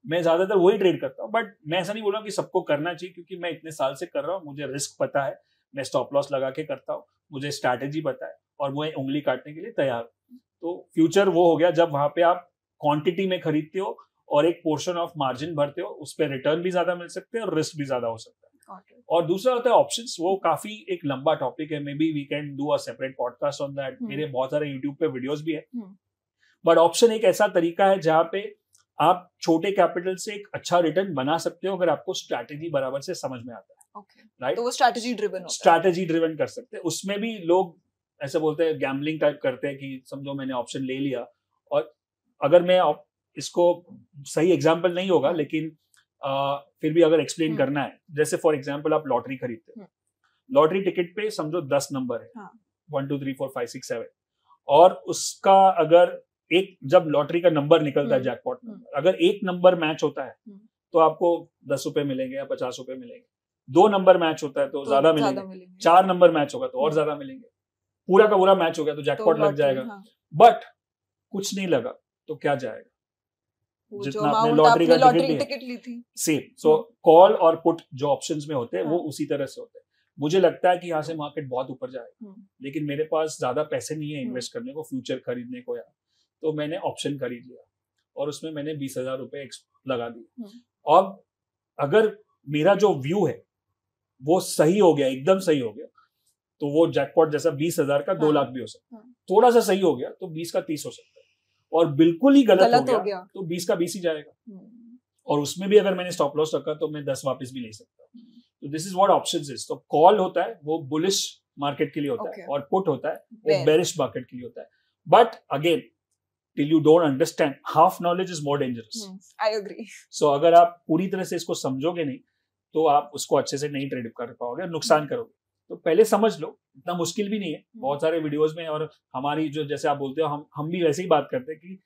मैं ज्यादातर वही ट्रेड करता हूँ. बट मैं ऐसा नहीं बोल रहा कि सबको करना चाहिए, क्योंकि मैं इतने साल से कर रहा हूँ, मुझे रिस्क पता है, मैं स्टॉप लॉस लगा के करता हूँ, मुझे स्ट्रैटेजी पता है, और मैं उंगली काटने के लिए तैयार हूँ. तो फ्यूचर वो हो गया जब वहां पे आप क्वांटिटी में खरीदते हो और एक पोर्शन ऑफ मार्जिन भरते हो, उस पर रिटर्न भी ज्यादा मिल सकते हैं और रिस्क भी ज्यादा हो सकता है. और दूसरा होता है ऑप्शंस. वो काफी एक लंबा टॉपिक है, maybe we can do a separate podcast on that. मेरे बहुत सारे यूट्यूब पे वीडियोस भी है. बट ऑप्शन एक ऐसा तरीका है जहां पे आप छोटे कैपिटल से एक अच्छा रिटर्न बना सकते हो, अगर आपको स्ट्रैटेजी बराबर से समझ में आता है. राइट. तो वो स्ट्रैटेजी ड्रिवन करते हैं. उसमें भी लोग ऐसे बोलते हैं, गैम्बलिंग टाइप करते हैं कि समझो मैंने ऑप्शन ले लिया, और अगर मैं इसको सही एग्जाम्पल नहीं होगा, लेकिन फिर भी अगर एक्सप्लेन करना है, जैसे फॉर एग्जाम्पल आप लॉटरी खरीदते हैं. लॉटरी टिकट पे समझो 10 नंबर है, 1 2 3 4 5 6 7, और उसका अगर जब लॉटरी का नंबर निकलता है, जैकपॉट नंबर, अगर एक नंबर मैच होता है तो आपको 10 रुपए मिलेंगे या 50 रुपए मिलेंगे. 2 नंबर मैच होता है तो ज्यादा मिलेंगे. 4 नंबर मैच होगा तो और ज्यादा मिलेंगे. पूरा का पूरा मैच हो गया तो जैकपॉट लग जाएगा. बट कुछ नहीं लगा तो क्या जाएगा? जितना आपने लॉटरी का टिकट ली थी, सेम. सो कॉल और पुट जो ऑप्शंस में होते हैं, वो उसी तरह से होते हैं. मुझे लगता है कि यहाँ से मार्केट बहुत ऊपर जाएगा, लेकिन मेरे पास ज्यादा पैसे नहीं है इन्वेस्ट करने को, फ्यूचर खरीदने को, यार. तो मैंने ऑप्शन खरीद लिया और उसमें मैंने 20,000 रुपए लगा दिए. और अगर मेरा जो व्यू है वो सही हो गया, एकदम सही हो गया, तो वो जैकपॉट जैसा 20,000 का 2 लाख भी हो सकता है. थोड़ा सा सही हो गया तो 20 का 30 हो सकता है. और बिल्कुल ही गलत हो गया तो 20 का 20 ही जाएगा. और उसमें भी अगर मैंने स्टॉप लॉस रखा तो मैं 10 वापस भी ले सकता हूँ. तो this is what options is. तो कॉल होता है वो बुलिश मार्केट के लिए होता है, और पुट होता है वो बेरिश मार्केट के लिए होता है. But again, till you don't understand, half knowledge is more dangerous. I agree. So अगर आप पूरी तरह से इसको समझोगे नहीं तो आप उसको अच्छे से नहीं ट्रेड कर पाओगे, नुकसान करोगे. तो पहले समझ लो, इतना मुश्किल भी नहीं है. बहुत सारे वीडियोस में, और हमारी जो, जैसे आप बोलते हो, हम भी वैसे ही बात करते हैं कि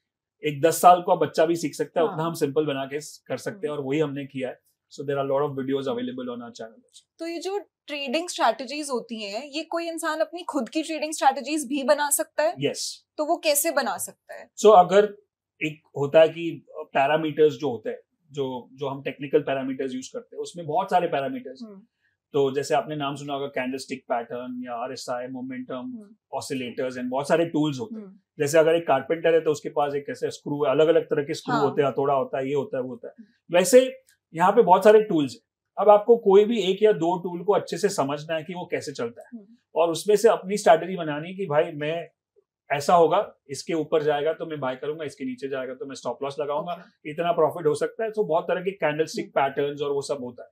एक 10 साल का बच्चा भी सीख सकता है, उतना हम सिंपल बना के कर सकते हैं, और वही हमने किया है. So there are a lot of videos available on our channel. तो ये जो ट्रेडिंग स्ट्रैटेजीज होती हैं, ये कोई इंसान अपनी खुद की ट्रेडिंग स्ट्रैटेजीज भी बना सकता है? Yes. तो वो कैसे बना सकता है? So अगर एक होता है कि पैरामीटर्स जो होते हैं, जो हम टेक्निकल पैरामीटर्स यूज करते हैं, उसमें बहुत सारे पैरामीटर्स. तो जैसे आपने नाम सुना होगा कैंडलस्टिक पैटर्न या RSI, मोमेंटम, ऑसिलेटर्स, एंड बहुत सारे टूल्स होते हैं. जैसे अगर एक कारपेंटर है तो उसके पास एक ऐसे स्क्रू, अलग अलग तरह के स्क्रू होते हैं, हथौड़ा होता है, ये होता है, वो होता है. वैसे यहाँ पे बहुत सारे टूल्स हैं. अब आपको कोई भी 1 या 2 टूल को अच्छे से समझना है कि वो कैसे चलता है, और उसमें से अपनी स्ट्रैटेजी बनानी है कि भाई मैं ऐसा होगा, इसके ऊपर जाएगा तो मैं बाय करूंगा, इसके नीचे जाएगा तो मैं स्टॉप लॉस लगाऊंगा, इतना प्रॉफिट हो सकता है. तो बहुत तरह के कैंडलस्टिक पैटर्न्स और वो सब होता है.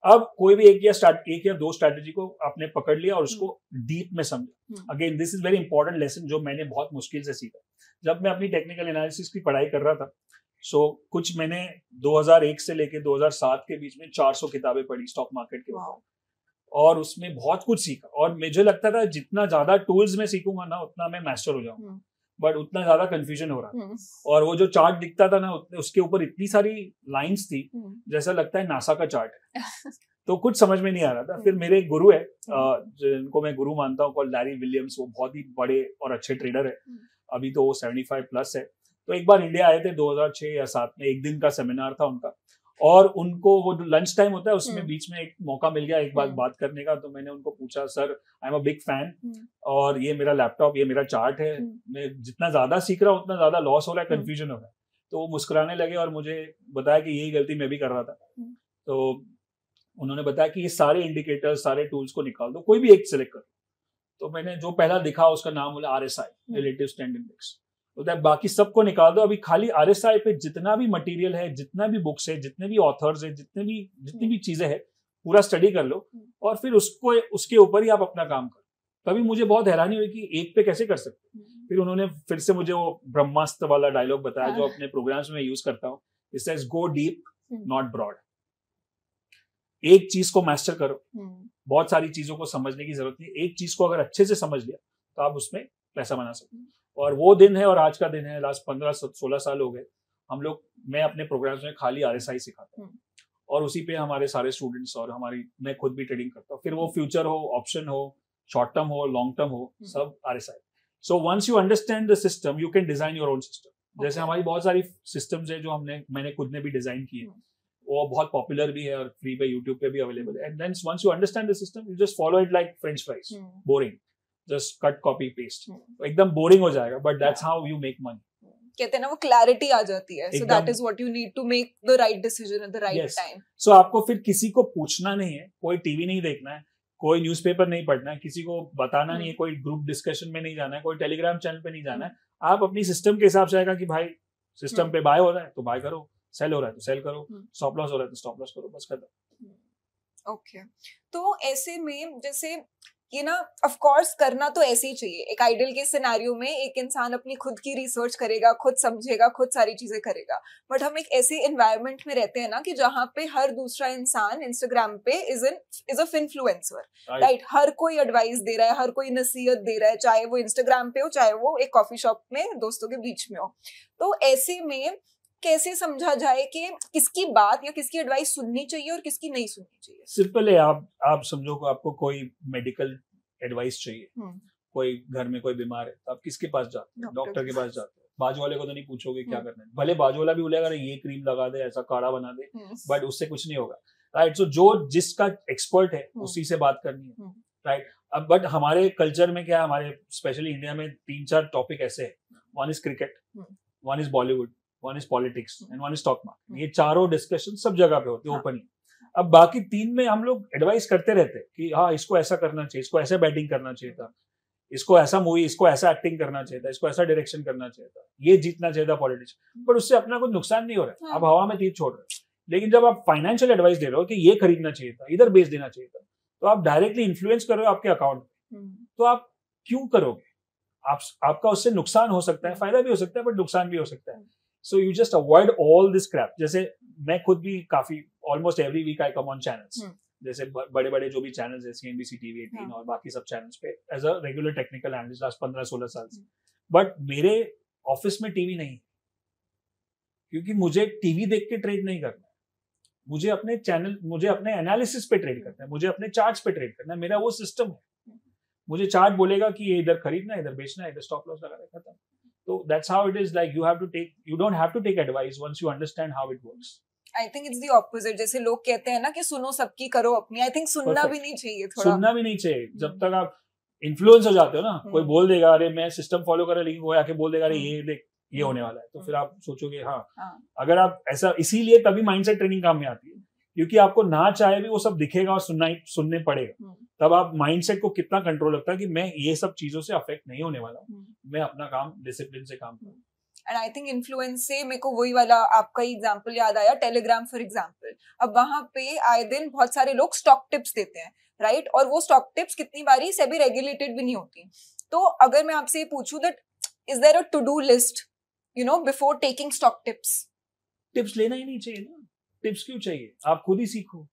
अब कोई भी एक या दो स्ट्रैटेजी को आपने पकड़ लिया और उसको डीप में समझा. Again this is very important lesson जो मैंने बहुत मुश्किल से सीखा जब मैं अपनी टेक्निकल एनालिसिस की पढ़ाई कर रहा था. कुछ मैंने 2001 से लेके 2007 के बीच में 400 किताबें पढ़ी स्टॉक मार्केट के ऊपर और उसमें बहुत कुछ सीखा. और मुझे लगता था जितना ज्यादा टूल्स में सीखूंगा ना उतना मैं मास्टर हो जाऊंगा, बट उतना ज्यादा कंफ्यूजन हो रहा था. और वो जो चार्ट दिखता था ना उसके ऊपर इतनी सारी लाइंस थी जैसा लगता है नासा का चार्ट है. तो कुछ समझ में नहीं आ रहा था. फिर मेरे एक गुरु है जिनको मैं गुरु मानता हूँ, कॉल्ड लैरी विलियम्स. वो बहुत ही बड़े और अच्छे ट्रेडर है. अभी तो वो 75 प्लस है. तो एक बार इंडिया आए थे 2006 या 2007 में. एक दिन का सेमिनार था उनका और उनको वो लंच टाइम होता है उसमें बीच में एक मौका मिल गया एक बात करने का. तो मैंने उनको पूछा, sir I am a big fan और ये मेरा लैपटॉप, ये मेरा चार्ट है, मैं जितना ज्यादा सीख रहा हूँ उतना ज्यादा लॉस हो रहा है, कंफ्यूजन हो रहा है. तो वो मुस्कुराने लगे और मुझे बताया कि यही गलती मैं भी कर रहा था. तो उन्होंने बताया कि ये सारे इंडिकेटर्स, सारे टूल्स को निकाल दो, कोई भी एक सिलेक्ट करो. तो मैंने जो पहला दिखा उसका नाम बोला RSI, रिलेटिव स्ट्रेंथ इंडेक्स. बाकी सबको निकाल दो. अभी खाली RSI पे जितना भी मटेरियल है, जितना भी बुक्स है, जितने भी ऑथर्स है, जितनी भी चीजें हैं, पूरा स्टडी कर लो और फिर उसके ऊपर ही आप अपना काम करो. तभी मुझे बहुत हैरानी हुई कि एक पे कैसे कर सकते. फिर उन्होंने फिर से मुझे वो ब्रह्मास्त्र वाला डायलॉग बताया जो अपने प्रोग्राम्स में यूज करता हूँ. It says go deep not broad. एक चीज को मास्टर करो, बहुत सारी चीजों को समझने की जरूरत नहीं. एक चीज को अगर अच्छे से समझ लिया तो आप उसमें पैसा बना सकते. और वो दिन है और आज का दिन है, लास्ट 15-16 साल हो गए मैं अपने प्रोग्राम्स में खाली RSI सिखाता हूँ और उसी पे हमारे सारे स्टूडेंट्स और मैं खुद भी ट्रेडिंग करता हूँ. फिर वो फ्यूचर हो, ऑप्शन हो, शॉर्ट टर्म हो, लॉन्ग टर्म हो, सब RSI. So once you understand the system you can design your own system. जैसे हमारी बहुत सारी सिस्टम्स है जो मैंने खुद ने भी डिजाइन की है. वो बहुत पॉपुलर भी है और फ्री पे यूट्यूब पे भी अवेलेबल है. And then once you understand the system you just follow it like French fries. Boring, just cut copy paste, एकदम बोरिंग हो जाएगा. But that's how you make money. कहते हैं ना वो क्लैरिटी आ जाती है. So that is what you need to make the right decision at the right time. So आपको फिर किसी को पूछना नहीं है, कोई टीवी नहीं देखना है, कोई न्यूज़पेपर नहीं पढ़ना है, किसी को बताना नहीं है, कोई ग्रुप डिस्कशन में नहीं जाना है, कोई टेलीग्राम चैनल पे नहीं जाना है. आप अपनी सिस्टम के हिसाब से आएगा कि भाई सिस्टम पे बाय हो रहा है तो बाय करो, सेल हो रहा है तो सेल करो, स्टॉप लॉस हो रहा है तो स्टॉप लॉस करो, बस खत्म. ओके. तो ऐसे में जैसे ये ना ऑफ कोर्स करना तो ऐसे ही चाहिए. एक आइडियल के सिनेरियो में एक इंसान अपनी खुद की रिसर्च करेगा, खुद समझेगा, खुद सारी चीजें करेगा. बट हम एक ऐसे एनवायरनमेंट में रहते हैं ना कि जहाँ पे हर दूसरा इंसान इंस्टाग्राम पे इज अ इन्फ्लुएंसर, राइट. हर कोई एडवाइस दे रहा है, हर कोई नसीहत दे रहा है, चाहे वो इंस्टाग्राम पे हो, चाहे वो एक कॉफी शॉप में दोस्तों के बीच में हो. तो ऐसे में कैसे समझा जाए कि किसकी बात या किसकी एडवाइस सुननी चाहिए और किसकी नहीं सुननी चाहिए? सिंपल है. आप समझो को आपको कोई मेडिकल एडवाइस चाहिए, कोई घर में कोई बीमार है तो आप किसके पास जाते हैं? डॉक्टर के पास जाते हैं. बाजू वाले को तो नहीं पूछोगे क्या करना है. भले बाजू वाला भी बोलेगा ये क्रीम लगा दे, ऐसा काढ़ा बना दे, बट उससे कुछ नहीं होगा, राइट. सो जो जिसका एक्सपर्ट है उसी से बात करनी है, राइट. अब बट हमारे कल्चर में क्या है, हमारे स्पेशली इंडिया में 3-4 टॉपिक ऐसे है. One is cricket, one is Bollywood, one is politics and one is stock market. ये चारों डिस्कशन सब जगह पे होते हैं ओपनली. अब बाकी 3 में हम लोग एडवाइस करते रहते हैं कि हाँ इसको ऐसा करना चाहिए, इसको ऐसा बैटिंग करना चाहिए था, इसको ऐसा मूवी, इसको ऐसा एक्टिंग करना चाहिए था, इसको ऐसा डायरेक्शन करना चाहिए था, ये जीतना चाहिए था पॉलिटिक्स. बट उससे अपना कोई नुकसान नहीं हो रहा है. आप हवा में तीर छोड़ रहे हैं. लेकिन जब आप फाइनेंशियल एडवाइस दे रहे हो कि ये खरीदना चाहिए था, इधर बेच देना चाहिए था, तो आप डायरेक्टली इन्फ्लुएंस कर रहे हो आपके अकाउंट में. तो आप क्यों करोगे? आपका उससे नुकसान हो सकता है, फायदा भी हो सकता है, बट नुकसान भी हो सकता है. So you just avoid all this crap. जैसे मैं खुद भी काफी almost every week I come on channels. जैसे बड़े बड़े जो भी चैनल्स है, CNBC TV 18 और बाकी सब चैनल्स पे as a regular technical analyst last 15-16 साल से. बट मेरे ऑफिस में टीवी नहीं, क्योंकि मुझे टीवी देख के ट्रेड नहीं करना है. मुझे अपने एनालिसिस पे ट्रेड करना है, मुझे अपने चार्ट्स पे ट्रेड करना है. मेरा वो सिस्टम है. मुझे चार्ट बोलेगा कि ये इधर खरीदना है, इधर बेचना है, इधर स्टॉप लॉस लगाना है, खत्म. So that's how it is. Like you don't have to take advice once you understand how it works. I think it's the opposite. जैसे लोग कहते हैं ना कि सुनो सबकी करो अपनी. I think सुनना भी नहीं चाहिए थोड़ा. सुनना भी नहीं चाहिए. जब तक आप इन्फ्लुएंस हो जाते हो ना, कोई बोल देगा अरे मैं सिस्टम फॉलो कर रहा, लेकिन कोई आके बोल देगा अरे ये देख ये होने वाला है, तो फिर आप सोचोगे हाँ. अगर आप ऐसा, इसीलिए तभी माइंडसेट ट्रेनिंग काम में आती है, क्योंकि आपको ना चाहे भी वो सब दिखेगा और सुनने पड़ेगा. तब आप माइंडसेट को कितना कंट्रोल रखता है कि मैं ये सब चीजों से अफेक्ट नहीं होने वाला हूँ, मैं अपना काम डिसिप्लिन से काम करूँ. एंड आई थिंक इन्फ्लुएंस से मेरे को वही वाला आपका एग्जांपल याद आया, टेलीग्राम फॉर एग्जांपल। अब वहां पे आए दिन बहुत सारे लोग स्टॉक टिप्स देते हैं, राइट? और वो स्टॉक टिप्स कितनी बारी सेबी रेगुलेटेड भी नहीं होती। तो अगर मैं आपसे ये पूछूं that is there a to do list before taking stock tips? Tips लेना ही नहीं चाहिए ना, टिप्स क्यों चाहिए, आप खुद ही सीखो।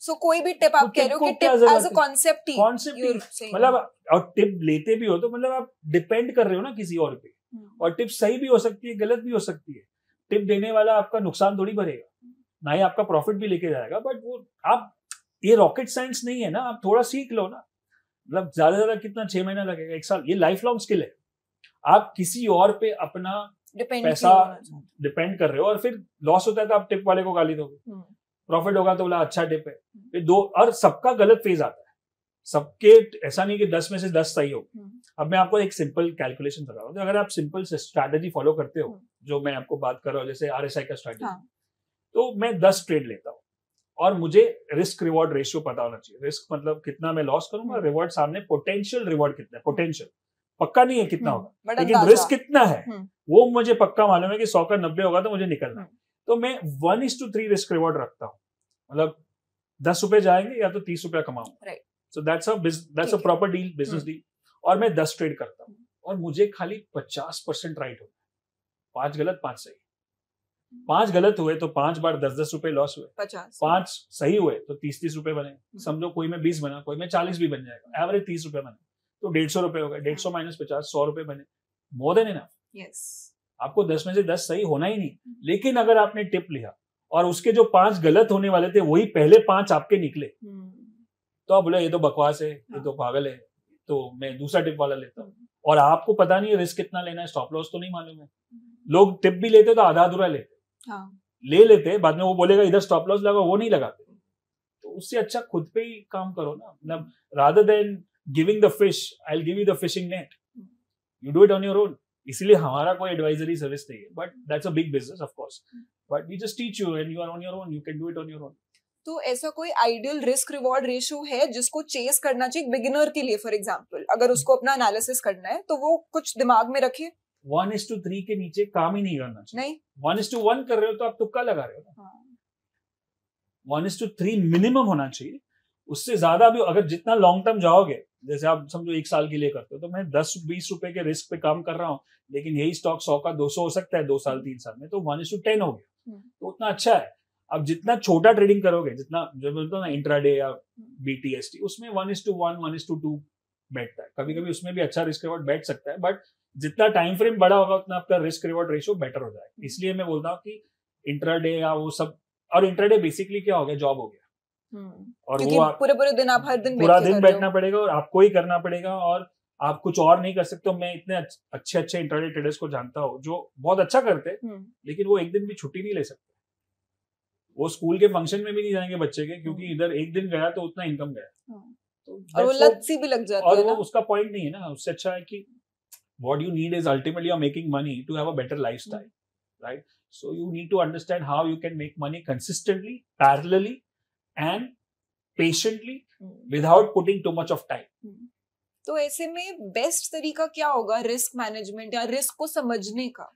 सो कोई भी टिप आप कह रहे हो कि टिप एज अ कॉन्सेप्ट ही, मतलब और टिप लेते भी हो तो मतलब आप डिपेंड कर रहे हो ना किसी और पे, और टिप सही भी हो सकती है, गलत भी हो सकती है। टिप देने वाला आपका नुकसान थोड़ी भरेगा, ना ही आपका प्रॉफिट भी लेके जाएगा, बट वो आप, ये रॉकेट साइंस नहीं है ना, आप थोड़ा सीख लो ना। मतलब ज्यादा से ज्यादा कितना, 6 महीना लगेगा, 1 साल, ये लाइफ लॉन्ग स्किल है। आप किसी और पे अपना पैसा डिपेंड कर रहे हो, और फिर लॉस होता है तो आप टिप वाले को गाली दोगे, प्रॉफिट होगा तो बोला अच्छा टिप है। फिर दो, और सबका गलत फेज आता है, सबके, ऐसा नहीं कि 10 में से 10 सही हो। अब मैं आपको एक सिंपल कैलकुलेशन बता रहा हूँ, अगर आप सिंपल स्ट्रैटेजी फॉलो करते हो, जो मैं आपको बात कर रहा हूँ, जैसे RSI का स्ट्रैटेजी, तो मैं 10 ट्रेड लेता हूँ और मुझे रिस्क रिवॉर्ड रेशियो पता होना चाहिए। रिस्क मतलब कितना मैं लॉस करूंगा, रिवॉर्ड सामने पोटेंशियल रिवॉर्ड कितना है, पोटेंशियल पक्का नहीं है कितना होगा, लेकिन रिस्क कितना है वो मुझे पक्का मालूम है कि 100 का 90 होगा तो मुझे निकलना है। तो मैं 1:3 रिस्क रिवॉर्ड रखता हूँ, मतलब 10 रुपए जाएंगे या तो 30 रुपया कमाऊंगा। So that's a proper deal, business deal. और मैं 10 ट्रेड करता हूँ और मुझे खाली 50% राइट होता है, 5 गलत 5 सही। 5 गलत हुए तो 5 बार 10-10 रुपए लॉस हुए, 5 सही हुए तो 30-30 रुपए बने। समझो कोई में 20 बना, कोई में 40 भी बन जाएगा, एवरेज 30 रुपए बने तो 150 रुपए हो गए। 150 माइनस 50, 100 रुपए बने, मोर देन इनफ। आपको 10 में से 10 सही होना ही नहीं, लेकिन अगर आपने टिप लिया और उसके जो 5 गलत होने वाले थे वही पहले 5 आपके निकले, तो आप बोले ये तो बकवास है, ये तो पागल है, तो मैं दूसरा टिप वाला लेता हूँ। और आपको पता नहीं है रिस्क कितना लेना है, स्टॉप लॉस तो नहीं मालूम है। लोग टिप भी लेते तो आधा अधूरा लेते, ले लेते, बाद में वो बोलेगा इधर स्टॉप लॉस लगा, वो नहीं लगाते। तो उससे अच्छा खुद पे ही काम करो ना, मतलब rather than giving the fish, I will give you the fishing net, you do it on your own. इसलिए हमारा कोई एडवाइजरी सर्विस नहीं है, but that's a big business of course, but we just teach you and you are on your own, you can do it on your own. तो ऐसा कोई आइडियल रिस्क रिवॉर्ड रेशियो है जिसको चेस करना चाहिए बिगिनर के लिए? फॉर एग्जांपल अगर उसको अपना एनालिसिस करना है तो वो कुछ दिमाग में रखे। 1:3 के नीचे काम ही नहीं करना चाहिए। नहीं, 1:1 कर रहे हो तो आप तुक्का लगा रहे हो ना। 1:3 मिनिमम होना चाहिए। उससे ज्यादा भी अगर जितना लॉन्ग टर्म जाओगे, जैसे आप समझो 1 साल के लिए करते हो, तो मैं 10-20 रुपए के रिस्क पे काम कर रहा हूँ, लेकिन यही स्टॉक 100 का 200 हो सकता है 2 साल 3 साल में, तो 1:10 हो गया, तो उतना अच्छा है। अब जितना छोटा ट्रेडिंग करोगे, जितना जो बोलते हो ना इंट्राडे या BTST, उसमें 1:1 1:2 बैठता है। कभी कभी उसमें भी अच्छा रिस्क रिवॉर्ड बैठ सकता है, बट जितना टाइम फ्रेम बड़ा होगा उतना आपका रिस्क रिवॉर्ड रेशियो बेटर हो जाएगा। इसलिए मैं बोलता हूँ कि इंट्राडे या वो सब, और इंट्राडे बेसिकली क्या हो गया, जॉब हो गया। और वो पूरे दिन आप हर दिन पूरा दिन बैठना पड़ेगा और आपको ही करना पड़ेगा, और आप कुछ और नहीं कर सकते। मैं इतने अच्छे इंट्राडे ट्रेडर्स को जानता हूँ जो बहुत अच्छा करते हैं, लेकिन वो एक दिन भी छुट्टी नहीं ले सकते। वो स्कूल के फंक्शन में भी नहीं जाएंगे बच्चे के, क्योंकि इधर एक दिन गया तो उतना इनकम गया, और वो लत सी भी लग जाती है ना। और वो उसका पॉइंट नहीं है ना। उससे अच्छा है कि what you need is ultimately you're making money to have a better lifestyle, right? So you need to understand how you can make money consistently, parallelly, and patiently without putting too much of time. तो ऐसे में बेस्ट तरीका क्या होगा रिस्क मैनेजमेंट या रिस्क को समझने का?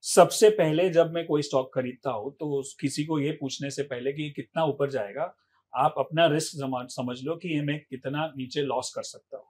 सबसे पहले जब मैं कोई स्टॉक खरीदता हूँ तो किसी को ये पूछने से पहले कि कितना ऊपर जाएगा, आप अपना रिस्क समझ लो कि ये मैं कितना नीचे लॉस कर सकता हूँ,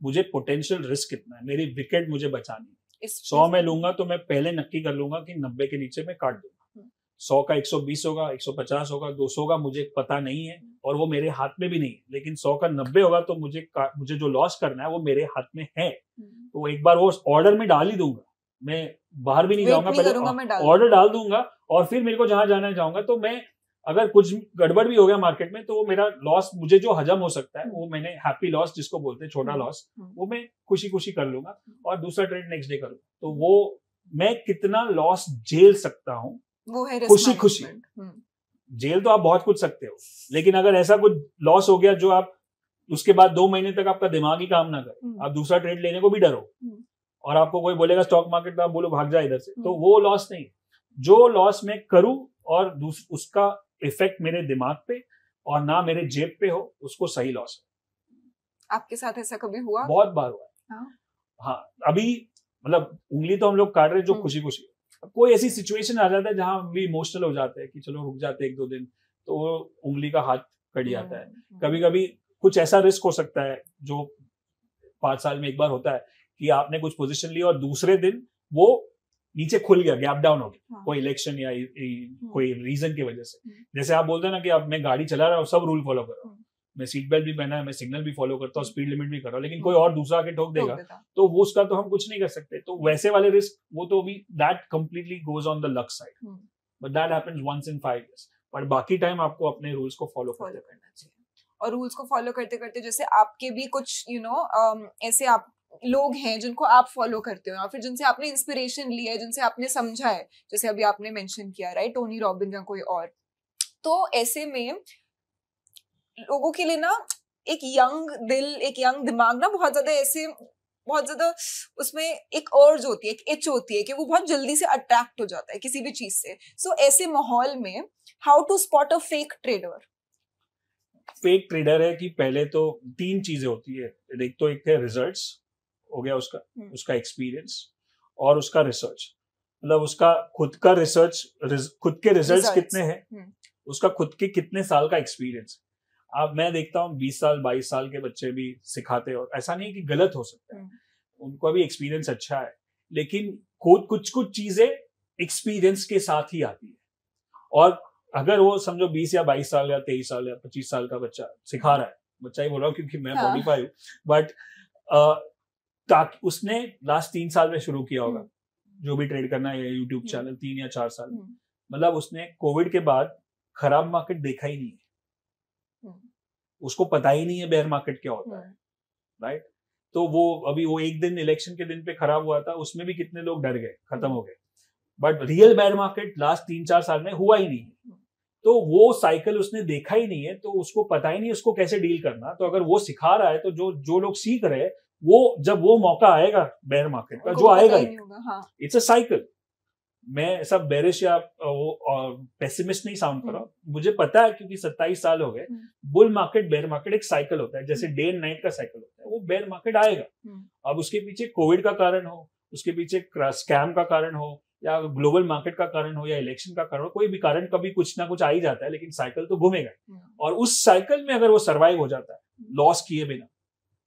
मुझे पोटेंशियल रिस्क कितना है, मेरी विकेट मुझे बचानी है। 100 में लूंगा तो मैं पहले नक्की कर लूंगा कि 90 के नीचे मैं काट दूंगा। 100 का 120 होगा, 150 होगा, 200 होगा, मुझे पता नहीं है और वो मेरे हाथ में भी नहीं है, लेकिन 100 का 90 होगा तो मुझे जो लॉस करना है वो मेरे हाथ में है। तो एक बार वो ऑर्डर में डाल ही दूंगा, मैं बाहर भी नहीं जाऊंगा, पहले ऑर्डर डाल दूंगा और फिर मेरे को जहां जाना है जाऊंगा। तो मैं अगर कुछ गड़बड़ भी हो गया मार्केट में तो वो मेरा लॉस, मुझे जो हजम हो सकता है वो मैंने हैप्पी लॉस जिसको बोलते हैं, छोटा लॉस, वो मैं खुशी खुशी कर लूंगा और दूसरा ट्रेड नेक्स्ट डे करूंगा। तो वो मैं कितना लॉस झेल सकता हूँ वो है खुशी खुशी। जेल तो आप बहुत कुछ सकते हो, लेकिन अगर ऐसा कुछ लॉस हो गया जो आप उसके बाद 2 महीने तक आपका दिमाग ही काम ना करे, आप दूसरा ट्रेड लेने को भी डरो और आपको कोई बोलेगा स्टॉक मार्केट, तो आप बोलो भाग जाए इधर से, तो वो लॉस नहीं। जो लॉस मैं करूं और उसका इफेक्ट मेरे दिमाग पे और ना मेरे जेब पे हो, उसको सही लॉस है। आपके साथ ऐसा कभी हुआ? बहुत बार हुआ है। हाँ, अभी मतलब उंगली तो हम लोग काट रहे जो हम्म। खुशी खुशी, कोई ऐसी सिचुएशन आ जाता है जहां भी इमोशनल हो जाते हैं कि चलो रुक जाते हैं 1-2 दिन, तो वो उंगली का हाथ कट जाता है। कभी कभी कुछ ऐसा रिस्क हो सकता है जो 5 साल में एक बार होता है कि आपने कुछ पोजीशन ली और दूसरे दिन वो नीचे खुल गया, गैप डाउन हो गया, कोई इलेक्शन या कोई रीजन की वजह से। जैसे आप बोलते हैं ना कि अब मैं गाड़ी चला रहा हूँ, सब रूल फॉलो कर रहा हूँ, मैं सीट बेल्ट भी पहना है, मैं सिग्नल भी फॉलो करता हूँ, स्पीड लिमिट भी कर रहा हूँ, लेकिन कोई और दूसरा आके ठोक देगा तो वो उसका तो हम कुछ नहीं कर सकते। तो वैसे वाले रिस्क वो तो भी that completely goes on the luck side, but that happens once in 5 years। But बाकी टाइम आपको अपने रूल्स को फॉलो करना चाहिए। और रूल्स को फॉलो करते करते जैसे आपके भी कुछ ऐसे आप लोग हैं जिनको आप फॉलो करते हो या फिर जिनसे आपने इंस्पिरेशन लिया है, जिनसे आपने समझा है, जैसे अभी आपने मेंशन किया राइट, टोनी रॉबिन्स या कोई और। तो ऐसे में लोगों के लिए ना एक यंग दिल, एक यंग दिमाग ना बहुत ज्यादा उसमें एक अर्ज होती है, एक इच होती है कि वो बहुत जल्दी से अट्रैक्ट हो जाता है किसी भी चीज से। सो ऐसे माहौल में how to spot a fake trader? Fake trader है कि पहले तो 3 चीजें होती है। एक तो एक है रिजल्ट्स हो गया उसका एक्सपीरियंस और उसका रिसर्च, मतलब उसका खुद का रिसर्च, खुद के रिजल्ट्स कितने हैं, उसका खुद के कितने साल का एक्सपीरियंस। अब मैं देखता हूँ 20 साल 22 साल के बच्चे भी सिखाते हैं, और ऐसा नहीं कि गलत हो सकता है, उनका भी एक्सपीरियंस अच्छा है, लेकिन कुछ चीजें एक्सपीरियंस के साथ ही आती है। और अगर वो समझो 20 या 22 साल या 23 साल या 25 साल का बच्चा सिखा रहा है, बच्चा ही बोल रहा हूँ क्योंकि मैं 45 हूँ, बट ताकि उसने लास्ट 3 साल में शुरू किया होगा जो भी ट्रेड करना है, यूट्यूब चैनल 3 या 4 साल, मतलब उसने कोविड के बाद खराब मार्केट देखा ही नहीं है, उसको पता ही नहीं है बेयर मार्केट क्या होता है, राइट। तो वो अभी वो एक दिन इलेक्शन के दिन पे खराब हुआ था, उसमें भी कितने लोग डर गए, खत्म हो गए, but real bear market last 3-4 साल में हुआ ही नहीं है। तो वो साइकिल उसने देखा ही नहीं है, तो उसको पता ही नहीं उसको कैसे डील करना। तो अगर वो सिखा रहा है तो जो लोग सीख रहे हैं, वो जब वो मौका आएगा बेयर मार्केट का, जो आएगा ही, इट्स अ साइकिल। मैं सब बेरिश या पेसिमिस्ट नहीं साउंड कर रहा हूँ, मुझे पता है क्योंकि 27 साल हो गए। बुल मार्केट बेयर मार्केट एक साइकिल होता है, जैसे डे एंड नाइट का साइकिल होता है, वो बेयर मार्केट आएगा। अब उसके पीछे कोविड का कारण हो, उसके पीछे स्कैम का कारण हो, या ग्लोबल मार्केट का कारण हो, या इलेक्शन का कारण हो, कोई भी कारण कभी कुछ ना कुछ आ ही जाता है, लेकिन साइकिल तो घूमेगा। और उस साइकिल में अगर वो सर्वाइव हो जाता है लॉस किए बिना,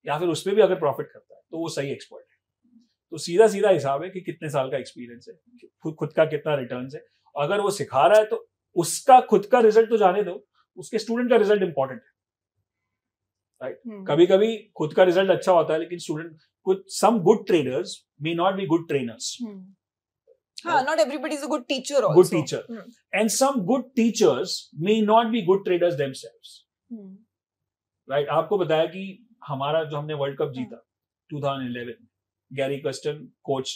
या फिर उसमें भी अगर प्रॉफिट करता है, तो वो सही एक्सपर्ट है। तो सीधा हिसाब है कि कितने साल का एक्सपीरियंस है, खुद का कितना रिटर्न है। अगर वो सिखा रहा है तो उसका खुद का रिजल्ट तो जाने दो, उसके स्टूडेंट का रिजल्ट इंपॉर्टेंट है, राइट। कभी कभी खुद का रिजल्ट अच्छा होता है, लेकिन स्टूडेंट, कुछ some good traders may not be good trainers. Not everybody is a good teacher also. Good teacher. And some good teachers may not be good traders themselves. Right? आपको बताया कि हमारा जो हमने वर्ल्ड कप जीता 2011, Gary Kirsten coach,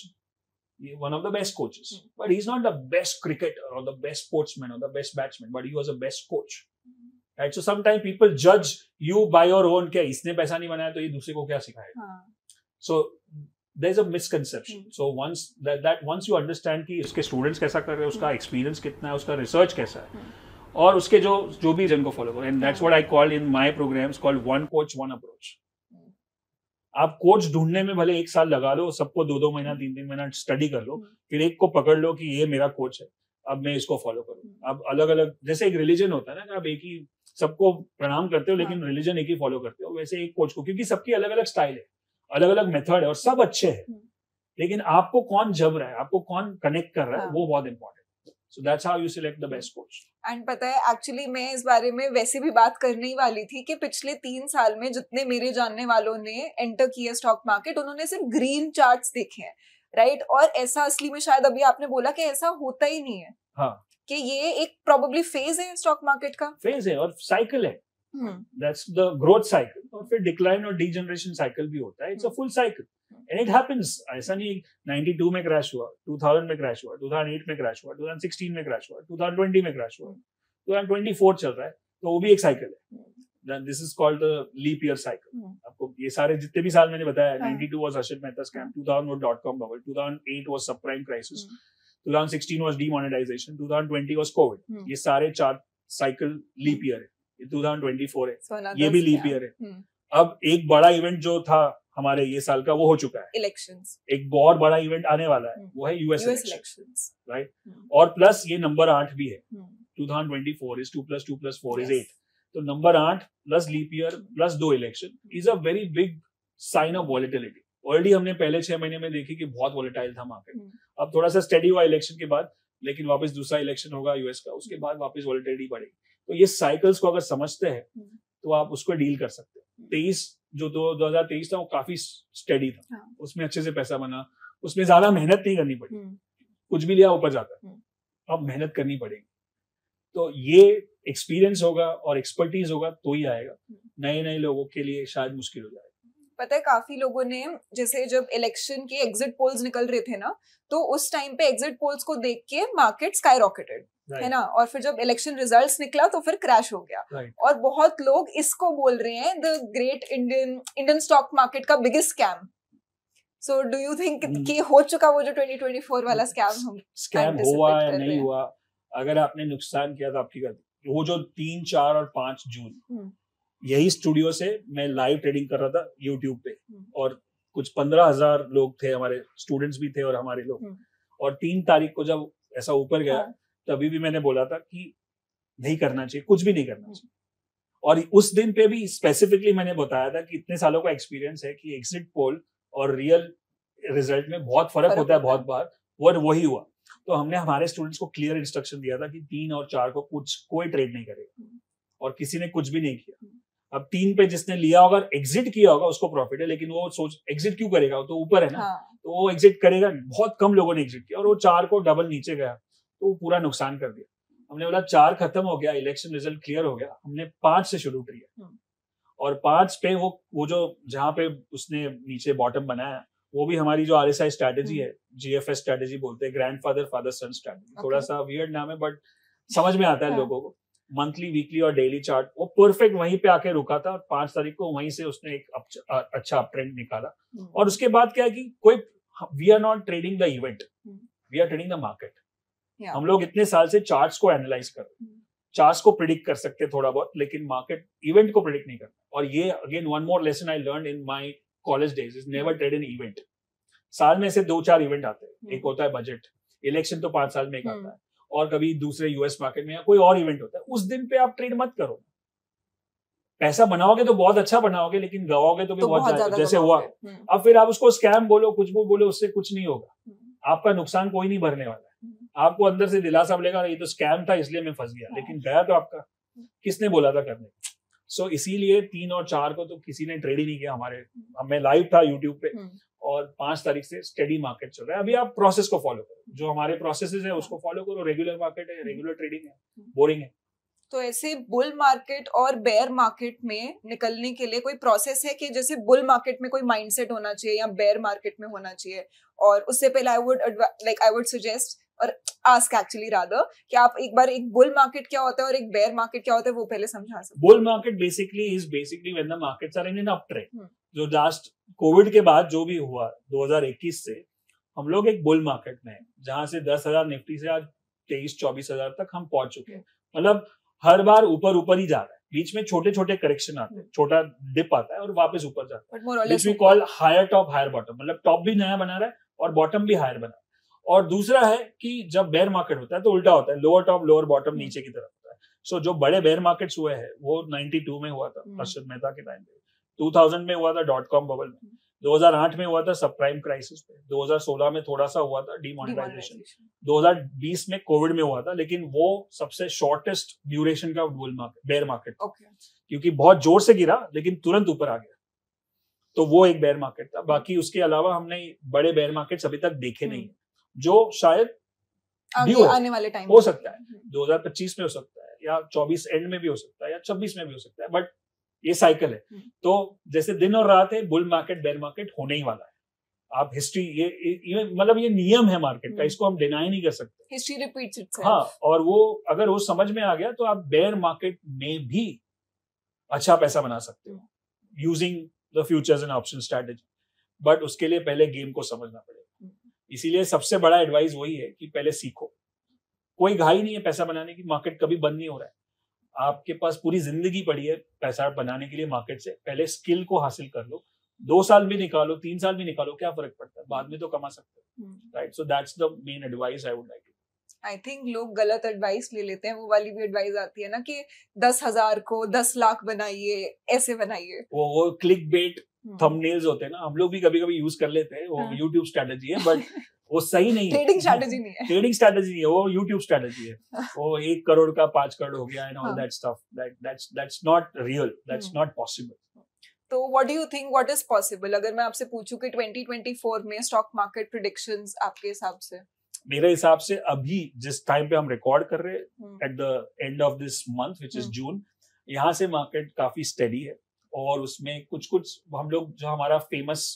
one of the best coaches, but he's not the best cricketer or the best sportsman or the best batsman, but he was a best coach. Right? So sometimes people judge you by your own, क्या इसने पैसा नहीं बनाया तो ये दूसरे को क्या सिखाएगा। So there's a misconception. So once you understand कि उसके स्टूडेंट्स कैसा कर रहे हैं, उसका एक्सपीरियंस कितना है, उसका रिसर्च कैसा है, और उसके जो भी जन को फॉलो करो, and that's what I call in my programs called one coach one approach. आप कोच ढूंढने में भले 1 साल लगा लो, सबको 2-2 महीना 3-3 महीना स्टडी कर लो, फिर एक को पकड़ लो कि ये मेरा कोच है, अब मैं इसको फॉलो करूँ। अब अलग अलग, जैसे एक रिलीजन होता है ना, आप एक ही सबको प्रणाम करते हो लेकिन रिलीजन एक ही फॉलो करते हो, वैसे एक कोच को, क्योंकि सबकी अलग अलग स्टाइल है, अलग अलग मेथड है, और सब अच्छे हैं, लेकिन आपको कौन जम रहा है, आपको कौन कनेक्ट कर रहा है, वो बहुत important. So that's how you select the best coach. And पता है एक्चुअली मैं इस बारे में वैसे भी बात करने ही वाली थी कि पिछले 3 साल में जितने मेरे जानने वालों ने एंटर किया स्टॉक मार्केट, उन्होंने सिर्फ ग्रीन चार्ट्स देखे हैं, राइट। और ऐसा असली में शायद अभी आपने बोला कि ऐसा होता ही नहीं है, हाँ, कि ये एक प्रोबेबली फेज है स्टॉक मार्केट का, फेज है और साइकिल है। That's the growth cycle, और फिर डिक्लाइन और डीजनरेशन साइकिल भी होता है। It's a full cycle and it happens. ऐसा नहीं 92 में क्रैश हुआ, 2000 में क्रैश हुआ, 2008 में क्रैश हुआ, 2016 में क्रैश हुआ, 2020 में क्रैश हुआ, 2024 चल रहा है, तो वो भी एक साइकिल है। This is called the leap year cycle. आपको ये सारे जितने भी साल मैंने बताया, 92 was Harshit Mehta scam, 2000 was .com bubble, 2008 was subprime crisis, 2016 was demonetisation, 2020 was Covid. ये सारे 4 साइकिल लीप ईयर है। 2024 है, ये भी लीप ईयर है। अब एक बड़ा इवेंट जो था हमारे ये साल का वो हो चुका है, इलेक्शंस, एक बहुत बड़ा इवेंट आने वाला है, वो है यूएस इलेक्शंस, राइट। और प्लस ये नंबर 8 भी है, 2024 इज 2 + 2 + 4 इज 8, तो number 8 plus leap year plus 2 election is a very big sign of volatility. Already हमने पहले 6 महीने में देखी कि बहुत वॉलेटाइल था मार्केट, अब थोड़ा सा स्टेडी हुआ इलेक्शन के बाद, लेकिन वापस दूसरा इलेक्शन होगा यूएस का, उसके बाद वापस वॉलेटिलिटी बढ़ेगी। तो ये साइकिल्स को अगर समझते हैं तो आप उसको डील कर सकते हैं। 23 जो 2023 था वो काफी स्टेडी था, उसमें अच्छे से पैसा बना, उसमें ज्यादा मेहनत नहीं करनी पड़ी, कुछ भी लिया ऊपर जाता है, अब मेहनत करनी पड़ेगी। तो ये एक्सपीरियंस होगा और एक्सपर्टीज होगा तो ही आएगा, नए लोगों के लिए शायद मुश्किल हो जाएगा। पता है काफी लोगों ने, जैसे जब इलेक्शन के एग्जिट पोल्स निकल रहे थे ना, तो उस टाइम पे एग्जिट पोल्स को देख के मार्केट स्काई रॉकेटेड, है ना, और फिर जब इलेक्शन रिजल्ट्स निकला तो फिर क्रैश हो गया। और बहुत लोग इसको बोल रहे हैं the great Indian stock market का biggest scam. So do you think कि हो चुका वो जो 2024 वाला स्कैम हुआ या नहीं हुआ? अगर आपने नुकसान किया तो आपकी गलती। वो जो 3, 4 और 5 जून यही स्टूडियो से मैं लाइव ट्रेडिंग कर रहा था यूट्यूब पे, और कुछ 15,000 लोग थे, हमारे स्टूडेंट्स भी थे और हमारे लोग, और 3 तारीख को जब ऐसा ऊपर गया तभी भी मैंने बोला था कि नहीं करना चाहिए, कुछ भी नहीं करना चाहिए। और उस दिन पे भी स्पेसिफिकली मैंने बताया था कि इतने सालों का एक्सपीरियंस है कि एग्जिट पोल और रियल रिजल्ट में बहुत फर्क होता है बहुत बार, और वही हुआ। तो हमने हमारे स्टूडेंट्स को क्लियर इंस्ट्रक्शन दिया था कि 3 और 4 को कोई ट्रेड नहीं करेगा, और किसी ने कुछ भी नहीं किया। अब 3 पे जिसने लिया होगा, एग्जिट किया होगा, उसको प्रॉफिट है, लेकिन वो सोच एग्जिट क्यों करेगा, वो तो ऊपर है ना, तो वो एग्जिट करेगा। बहुत कम लोगों ने एग्जिट किया, और वो 4 को डबल नीचे गया तो वो पूरा नुकसान कर दिया। हमने बोला 4 खत्म हो गया, इलेक्शन रिजल्ट क्लियर हो गया, हमने 5 से शुरू किया, और 5 पे वो जो जहां पे उसने नीचे बॉटम बनाया, वो भी हमारी जो RSI स्ट्रेटेजी है, GFS स्ट्रेटेजी बोलते हैं, ग्रैंडफादर फादर सन स्ट्रेटेजी, थोड़ा सा वियर्ड नाम है बट समझ में आता है लोगों को। मंथली, वीकली और डेली चार्ट वो परफेक्ट वहीं पे आके रुका था, और 5 तारीख को वहीं से उसने एक अच्छा अप ट्रेंड निकाला। और उसके बाद क्या है कि we are not trading the event, we are trading the market. हम लोग इतने साल से चार्ट्स को एनालाइज कर रहे हैं, चार्ट्स को प्रिडिक्ट कर सकते हैं थोड़ा बहुत, लेकिन मार्केट इवेंट को प्रिडिक्ट नहीं करता। और ये again one more lesson I learn in my college days is never trade in event. साल में से 2-4 इवेंट आते हैं, एक होता है बजट, इलेक्शन तो 5 साल में एक आता है, और कभी दूसरे यूएस मार्केट में या कोई और इवेंट होता है। उस दिन पे आप ट्रेड मत करो। पैसा बनाओगे तो बहुत अच्छा बनाओगे, लेकिन गवाओगे तो भी बहुत ज्यादा, जैसे हुआ। अब फिर आप उसको स्कैम बोलो, कुछ भी बोलो, उससे कुछ नहीं होगा, आपका नुकसान कोई नहीं भरने वाला है। आपको अंदर से दिलासा मिलेगा, ये तो स्कैम था इसलिए मैं फंस गया, लेकिन गया तो आपका, किसने बोला था करने। सो इसीलिए 3 और 4 को तो किसी ने ट्रेड ही नहीं किया हमारे, मैं लाइव था यूट्यूब पे, और 5 तारीख से स्टेडी मार्केट चल रहा है। अभी आप प्रोसेस को फॉलो करो, जो हमारे प्रोसेसेस है उसको फॉलो करो। रेगुलर मार्केट है, रेगुलर ट्रेडिंग है, बोरिंग है। तो ऐसे बुल मार्केट और बेयर मार्केट में निकलने के लिए कोई प्रोसेस है कि जैसे बुल मार्केट में कोई माइंडसेट होना चाहिए या बेयर मार्केट में होना चाहिए? और उससे पहले आई वुड सजेस्ट और आस्क एक्चुअली रादर कि आप एक बार एक बुल मार्केट क्या होता है और एक बेयर मार्केट क्या होता है वो पहले समझा सकते हैं। Bull market basically when the markets are in an up trend. जो लास्ट कोविड के बाद जो भी हुआ 2021 से, हम लोग एक बुल मार्केट में, जहां से 10,000 निफ्टी से आज 23-24,000 तक हम पहुंच चुके हैं। मतलब हर बार ऊपर ही जा रहा है, बीच में छोटे छोटे करेक्शन आते हैं, छोटा डिप आता है और वापस ऊपर जाता है, which we call higher top higher bottom. मतलब टॉप भी नया बना रहा है और बॉटम भी हायर बना रहा है। और दूसरा है कि जब बेयर मार्केट होता है तो उल्टा होता है, लोअर टॉप लोअर बॉटम नीचे की तरफ होता है। सो जो बड़े बेयर मार्केट्स हुए हैं वो 92 में हुआ था हर्षद मेहता के टाइम पे, 2000 में हुआ था .com बबल में, 2008 में हुआ था सब प्राइम क्राइसिस पे, 2016 में थोड़ा सा हुआ था डिमोनेटाइजेशन, 2020 में कोविड में हुआ था, लेकिन वो सबसे शॉर्टेस्ट ड्यूरेशन का बुल मार्केट बेयर मार्केट, क्योंकि बहुत जोर से गिरा लेकिन तुरंत ऊपर आ गया, तो वो एक बेयर मार्केट था। बाकी उसके अलावा हमने बड़े बेयर मार्केट्स अभी तक देखे नहीं, जो शायद आने वाले टाइम हो सकता है 2025 में हो सकता है, या 24 एंड में भी हो सकता है, या 26 में भी हो सकता है, बट ये साइकिल है। तो जैसे दिन और रात है, बुल मार्केट बेयर मार्केट होने ही वाला है। आप हिस्ट्री ये मतलब ये नियम है मार्केट का, इसको हम डिनाई नहीं कर सकते, हिस्ट्री रिपीट्स इटसेल्फ। हाँ, और वो अगर वो समझ में आ गया तो आप बेयर मार्केट में भी अच्छा पैसा बना सकते हो using the futures and option strategy, but उसके लिए पहले गेम को समझना पड़ेगा। इसीलिए सबसे बड़ा एडवाइस वही है कि पहले सीखो। कोई घाई नहीं है पैसा बनाने की, मार्केट कभी बंद नहीं हो रहा है, आपके पास पूरी जिंदगी पड़ी है पैसा बनाने के लिए मार्केट से। पहले स्किल को हासिल कर लो, 2 साल भी निकालो, 3 साल भी निकालो, क्या फर्क पड़ता है, बाद में तो कमा सकते हो, right? So that's the main advice I would like. I think लोग गलत एडवाइस ले लेते हैं, वो वाली भी एडवाइस आती है ना कि 10,000 को 10 लाख बनाइए, ऐसे बनाइए, वो क्लिक बेट थंबनेल्स होते हैं ना, हम लोग भी कभी कभी यूज कर लेते हैं, वो यूट्यूब स्ट्रेटजी है, बट वो सही नहीं है, ट्रेडिंग स्ट्रेटजी नहीं है, ट्रेडिंग स्ट्रेटजी है, वो यूट्यूब स्ट्रेटजी है। वो 1 करोड़ का 5 करोड़ हो गया and all that stuff, that's not real, that's not possible. तो what do you think, what is possible? अगर मैं आपसे पूछूं कि 2024 में स्टॉक मार्केट प्रेडिक्शंस आपके हिसाब से? मेरे हिसाब से अभी जिस टाइम पे हम रिकॉर्ड कर रहे हैं, at the end of this month which is जून, यहाँ से मार्केट काफी स्टेडी है, और उसमें कुछ हम लोग जो हमारा फेमस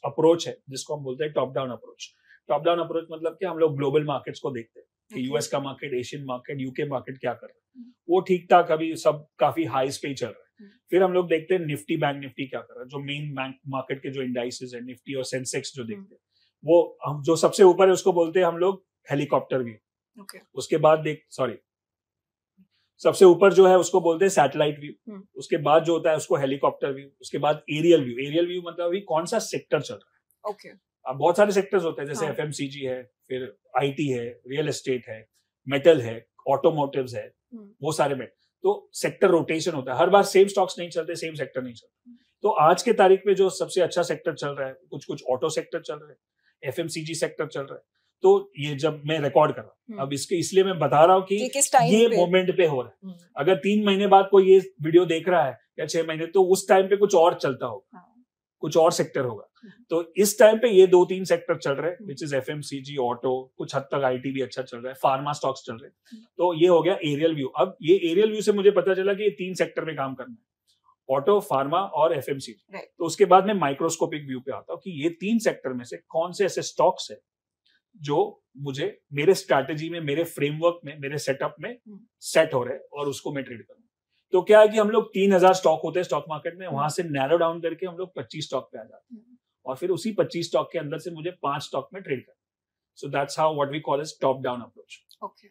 अप्रोच है जिसको हम बोलते हैं top down approach. Top down approach मतलब कि हम लोग ग्लोबल मार्केट्स को देखते हैं कि यूएस का market, Asian market, UK market क्या कर रहा है, वो ठीक ठाक अभी सब काफी हाईस पे चल रहा है। फिर हम लोग देखते हैं निफ्टी, बैंक निफ्टी क्या कर रहा है, जो मेन मार्केट के जो इंडाइसेस है, निफ्टी और सेंसेक्स जो देखते हैं, वो हम जो सबसे ऊपर है उसको बोलते हैं हम लोग हेलीकॉप्टर व्यू। उसके बाद सबसे ऊपर जो है उसको बोलते हैं सैटेलाइट व्यू, उसके बाद जो होता है उसको हेलीकॉप्टर व्यू, उसके बाद एरियल व्यू। एरियल व्यू मतलब अभी कौन सा सेक्टर चल रहा है। अब बहुत सारे सेक्टर्स होते हैं, जैसे एफएमसीजी है, फिर आईटी है, रियल एस्टेट है, मेटल है, ऑटोमोटिव्स है, वो सारे में तो सेक्टर रोटेशन होता है, हर बार सेम स्टॉक्स नहीं चलते, सेम सेक्टर नहीं चलते। तो आज के तारीख में जो सबसे अच्छा सेक्टर चल रहा है, कुछ ऑटो सेक्टर चल रहा है, एफएमसीजी सेक्टर चल रहा है। तो ये जब मैं रिकॉर्ड कर रहा हूँ अब इसलिए मैं बता रहा हूँ कि ये मोमेंट पे हो रहा है। अगर 3 महीने बाद कोई ये वीडियो देख रहा है या 6 महीने, तो उस टाइम पे कुछ और चलता होगा, कुछ और सेक्टर होगा। तो इस टाइम पे ये 2-3 सेक्टर चल रहे हैं, विच इज एफएमसीजी, ऑटो, कुछ हद तक आईटी भी अच्छा चल रहा है, फार्मा स्टॉक्स चल रहे हैं। तो ये हो गया एरियल व्यू। अब ये एरियल व्यू से मुझे पता चला कि ये 3 सेक्टर में काम करना है, ऑटो, फार्मा और एफएमसीजी। तो उसके बाद में माइक्रोस्कोपिक व्यू पे आता हूँ कि ये 3 सेक्टर में से कौन से ऐसे स्टॉक्स है जो मुझे मेरे स्ट्रैटेजी में, मेरे फ्रेमवर्क में, मेरे सेटअप में सेट हो रहे हैं और उसको मैं ट्रेड करूँ। तो क्या है कि हम लोग 3000 स्टॉक होते हैं स्टॉक मार्केट में, वहां से नैरो डाउन करके हम लोग 25 स्टॉक पे आ जाते हैं, और फिर उसी 25 स्टॉक के अंदर से मुझे 5 स्टॉक में ट्रेड करना। So that's how what we call as top down approach. Okay.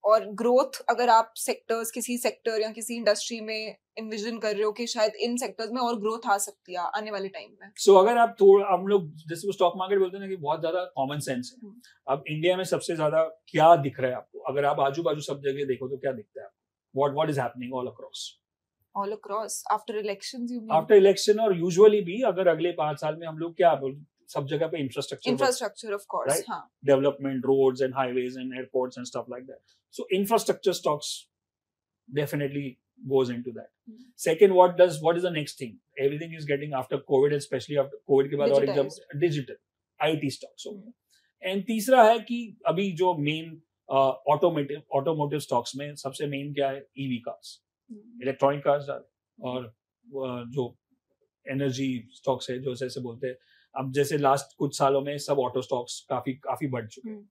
और ग्रोथ, अगर आप सेक्टर्स, किसी सेक्टर या किसी इंडस्ट्री में इन्विजन कर रहे हो कि शायद इन सेक्टर्स में और ग्रोथ आ सकती है आने वाले टाइम में, सो अगर आप हम लोग जैसे स्टॉक मार्केट बोलते हैं ना कि बहुत ज्यादा कॉमन सेंस है। अब इंडिया में सबसे ज्यादा क्या दिख रहा है आपको? अगर आप आजू बाजू सब जगह देखो तो क्या दिखता है आपको? What is happening all across after elections? You mean after election, और यूजुअली भी अगर अगले 5 साल में हम लोग क्या सब जगह पे इंफ्रास्ट्रक्चर ऑफ कोर्स, हाँ, development, roads and highways and airports and stuff like that. So infrastructure stocks definitely goes into that. Second, what is the next thing? Everything is getting after COVID, especially after COVID के बाद और एकदम digital IT stocks हो गए। And तीसरा है कि अभी जो मेन ऑटोमोटिव स्टॉक्स में सबसे मेन क्या है? EV कार्स, इलेक्ट्रॉनिक कार्स जा रहे, और जो एनर्जी स्टॉक्स है जो जैसे बोलते हैं, अब जैसे लास्ट कुछ सालों में सब ऑटो स्टॉक्स काफी बढ़ चुके हैं।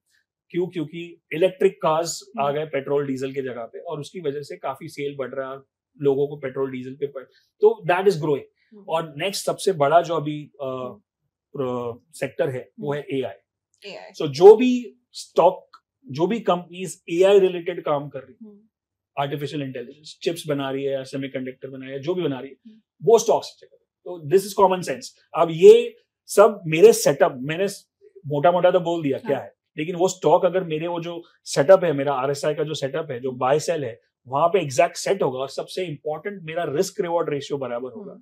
क्यों? क्योंकि इलेक्ट्रिक कार्स आ गए पेट्रोल डीजल की जगह पे, और उसकी वजह से काफी सेल बढ़ रहा है, लोगों को पेट्रोल डीजल पे तो दैट इज ग्रोइंग। और नेक्स्ट सबसे बड़ा जो अभी सेक्टर है वो है AI। सो जो भी कंपनीज AI रिलेटेड काम कर रही है, आर्टिफिशियल इंटेलिजेंस, चिप्स बना रही है या सेमीकंडक्टर बना रही है, जो भी बना रही है, वो स्टॉक्स। तो दिस इज कॉमन सेंस। अब ये सब मेरे सेटअप, मैंने मोटा तो बोल दिया क्या है, लेकिन वो स्टॉक अगर मेरे वो जो सेटअप है, मेरा RSI का जो सेटअप है, जो बाय सेल है, वहां पे एग्जैक्ट सेट होगा, और सबसे इंपॉर्टेंट मेरा रिस्क रिवॉर्ड रेशियो बराबर होगा,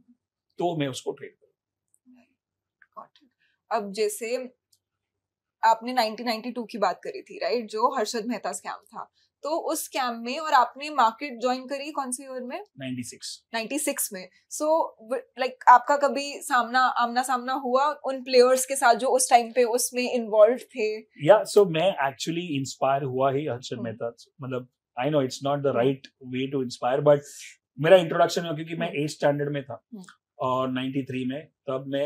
तो मैं उसको ट्रेड करूंगा। अब जैसे आपने 1992 की बात करी थी, राइट, जो हर्षद मेहता स्कैम था, तो उस स्कैम में, और आपने मार्केट ज्वाइन करी कौन से ईयर में? 96 में। सो लाइक आपका कभी आमना सामना हुआ उन प्लेयर्स के साथ जो उस टाइम पे उसमें इन्वॉल्व थे? या सो मैं एक्चुअली इंस्पायर हुआ ही हर्षद मेहता, मतलब I know it's not the right way to inspire, but मेरा इंट्रोडक्शन हुआ क्योंकि मैं 8th स्टैंडर्ड में था, और 93 में, तब मैं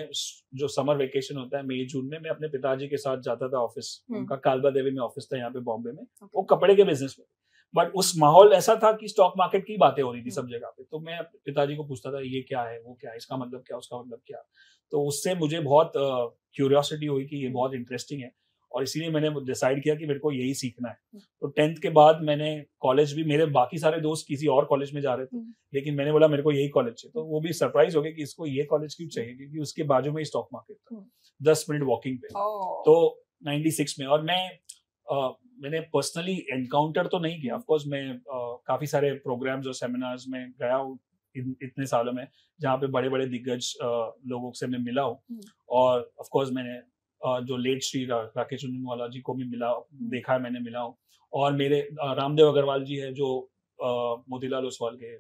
जो समर वेकेशन होता है मई जून में, मैं अपने पिताजी के साथ जाता था ऑफिस, उनका कालबा देवी में ऑफिस था यहाँ पे बॉम्बे में, वो कपड़े के बिजनेस में। बट उस माहौल ऐसा था कि स्टॉक मार्केट की बातें हो रही थी सब जगह पे, तो मैं पिताजी को पूछता था ये क्या है, वो क्या है, इसका मतलब क्या, उसका मतलब क्या। तो उससे मुझे बहुत क्यूरियोसिटी हुई कि ये बहुत इंटरेस्टिंग है, और इसीलिए मैंने डिसाइड किया कि मेरे को यही सीखना है। तो 10th के बाद मैंने कॉलेज भी, मेरे बाकी सारे दोस्त किसी और कॉलेज में जा रहे थे, लेकिन मैंने बोला मेरे को यही कॉलेज चाहिए। तो वो भी सरप्राइज हो गए कि इसको ये कॉलेज क्यों चाहिए, क्योंकि उसके बाजू में ही स्टॉक मार्केट था, 10 मिनट वॉकिंग पे। तो 96 में, और मैंने पर्सनली एनकाउंटर तो नहीं किया, ऑफकोर्स मैं काफी सारे प्रोग्राम्स और सेमिनार्स में गया हूँ इतने सालों में, जहाँ पे बड़े बड़े दिग्गज लोगों से मैं मिला हूँ, और ऑफकोर्स मैंने जो लेट श्री राकेश झुनझुनवाला जी को भी देखा है, मैंने मिला हूँ। और मेरे रामदेव अग्रवाल जी है जो मोतीलाल ओसवाल के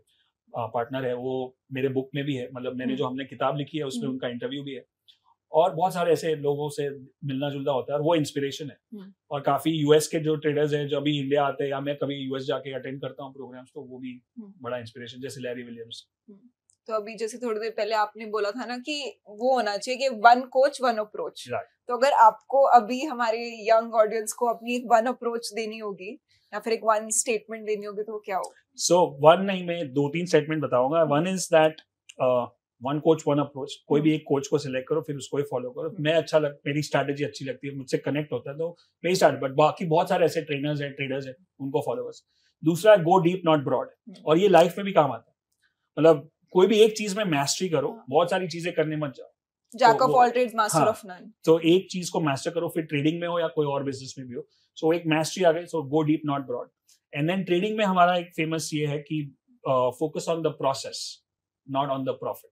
पार्टनर है, वो मेरे बुक में भी है, मतलब मैंने जो हमने किताब लिखी है उसमें उनका इंटरव्यू भी है। और बहुत सारे ऐसे लोगों से मिलना जुलना होता है, और वो इंस्पिरेशन है। और काफी यूएस के जो ट्रेडर्स हैं जो अभी इंडिया आते हैं, या मैं कभी यूएस जाके अटेंड करता हूँ प्रोग्राम्स, तो वो भी बड़ा इंस्पिरेशन, जैसे लैरी विलियम्स। तो अभी जैसे थोड़ी देर पहले आपने बोला था ना कि वो होना चाहिए कि वन कोच वन अप्रोच, तो अगर आपको अभी हमारे यंग ऑडियंस को अपनी एक वन अप्रोच देनी होगी या फिर एक वन स्टेटमेंट देनी होगी, तो क्या होगा? सो वन नहीं, मैं 2-3 स्टेटमेंट बताऊंगा। One is that one coach one approach. कोई भी एक कोच को सिलेक्ट करो, फिर उसको ही फॉलो करो। मेरी स्ट्रैटेजी अच्छी लगती है, मुझसे कनेक्ट होता है तो मेरी स्टार्ट, बट बाकी बहुत सारे ऐसे ट्रेनर्स हैं, ट्रेडर्स हैं, उनको फॉलो कर। दूसरा, गो डीप नॉट ब्रॉड, और ये लाइफ में भी काम आता है। मतलब कोई भी एक चीज में मैस्टरी करो, बहुत सारी चीजें करने मत जाओ। Jack of all trades master of none. तो एक चीज को मास्टर करो, फिर ट्रेडिंग में हो या कोई और बिजनेस में भी हो। सो एक मैस्टरी आ गई, so go deep not broad. And then trading में हमारा एक फेमस ये है कि focus on the process, not on the profit.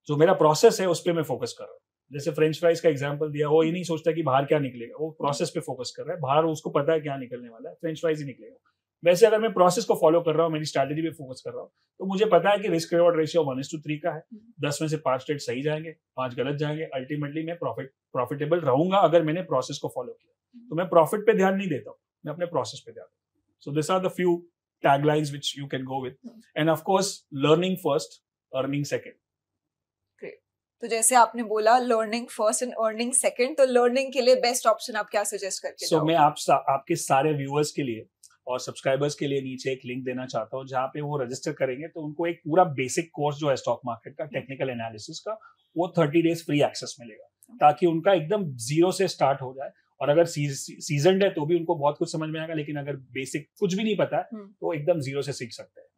जो मेरा प्रोसेस है उस पर मैं फोकस कर रहा हूँ। जैसे फ्रेंच फ्राइज का एग्जांपल दिया, वो ये नहीं सोचता कि बाहर क्या निकलेगा, वो प्रोसेस पे फोकस कर रहा है। बाहर उसको पता है क्या निकलने वाला है, फ्रेंच फ्राइज ही निकलेगा। वैसे अगर मैं प्रोसेस को फॉलो कर रहा हूँ, मेरी स्ट्रैटेजी पे फोकस कर रहा हूँ, तो मुझे पता है कि रिस्क रिवॉर्ड रेशियो 1:3 का है। 10 में से 5 ट्रेड सही जाएंगे, 5 गलत जाएंगे। अल्टीमेटली मैं प्रॉफिटेबल रहूंगा अगर मैंने प्रोसेस को फॉलो किया। तो मैं प्रॉफिट पे ध्यान नहीं देता हूँ, मैं अपने प्रोसेस पे ध्यान देता हूँ। So this are the few taglines which you can go with, and of course learning first, earning second. Great. तो जैसे आपने बोला learning first and earning second, तो लर्निंग के लिए बेस्ट ऑप्शन आप क्या सजेस्ट करके जाओगे? मैं आपके सारे व्यूअर्स के लिए और सब्सक्राइबर्स के लिए नीचे एक लिंक देना चाहता हूँ, जहाँ पे वो रजिस्टर करेंगे तो उनको एक पूरा बेसिक कोर्स जो है स्टॉक मार्केट का, टेक्निकल एनालिसिस का, वो 30 डेज फ्री एक्सेस मिलेगा, ताकि उनका एकदम जीरो से स्टार्ट हो जाए। और अगर सीजनड है तो भी उनको बहुत कुछ समझ में आएगा, लेकिन अगर बेसिक कुछ भी नहीं पता है तो एकदम जीरो से सीख सकते हैं।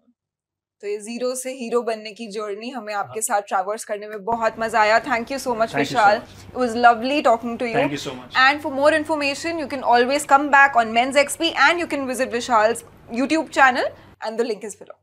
तो ये जीरो से हीरो बनने की जर्नी हमें आपके साथ ट्रैवर्स करने में बहुत मजा आया। Thank you so much Vishal, it was lovely talking to you. Thank you so much. And for more information you can always come back on men's XP and you can visit Vishal's YouTube channel and the link is below.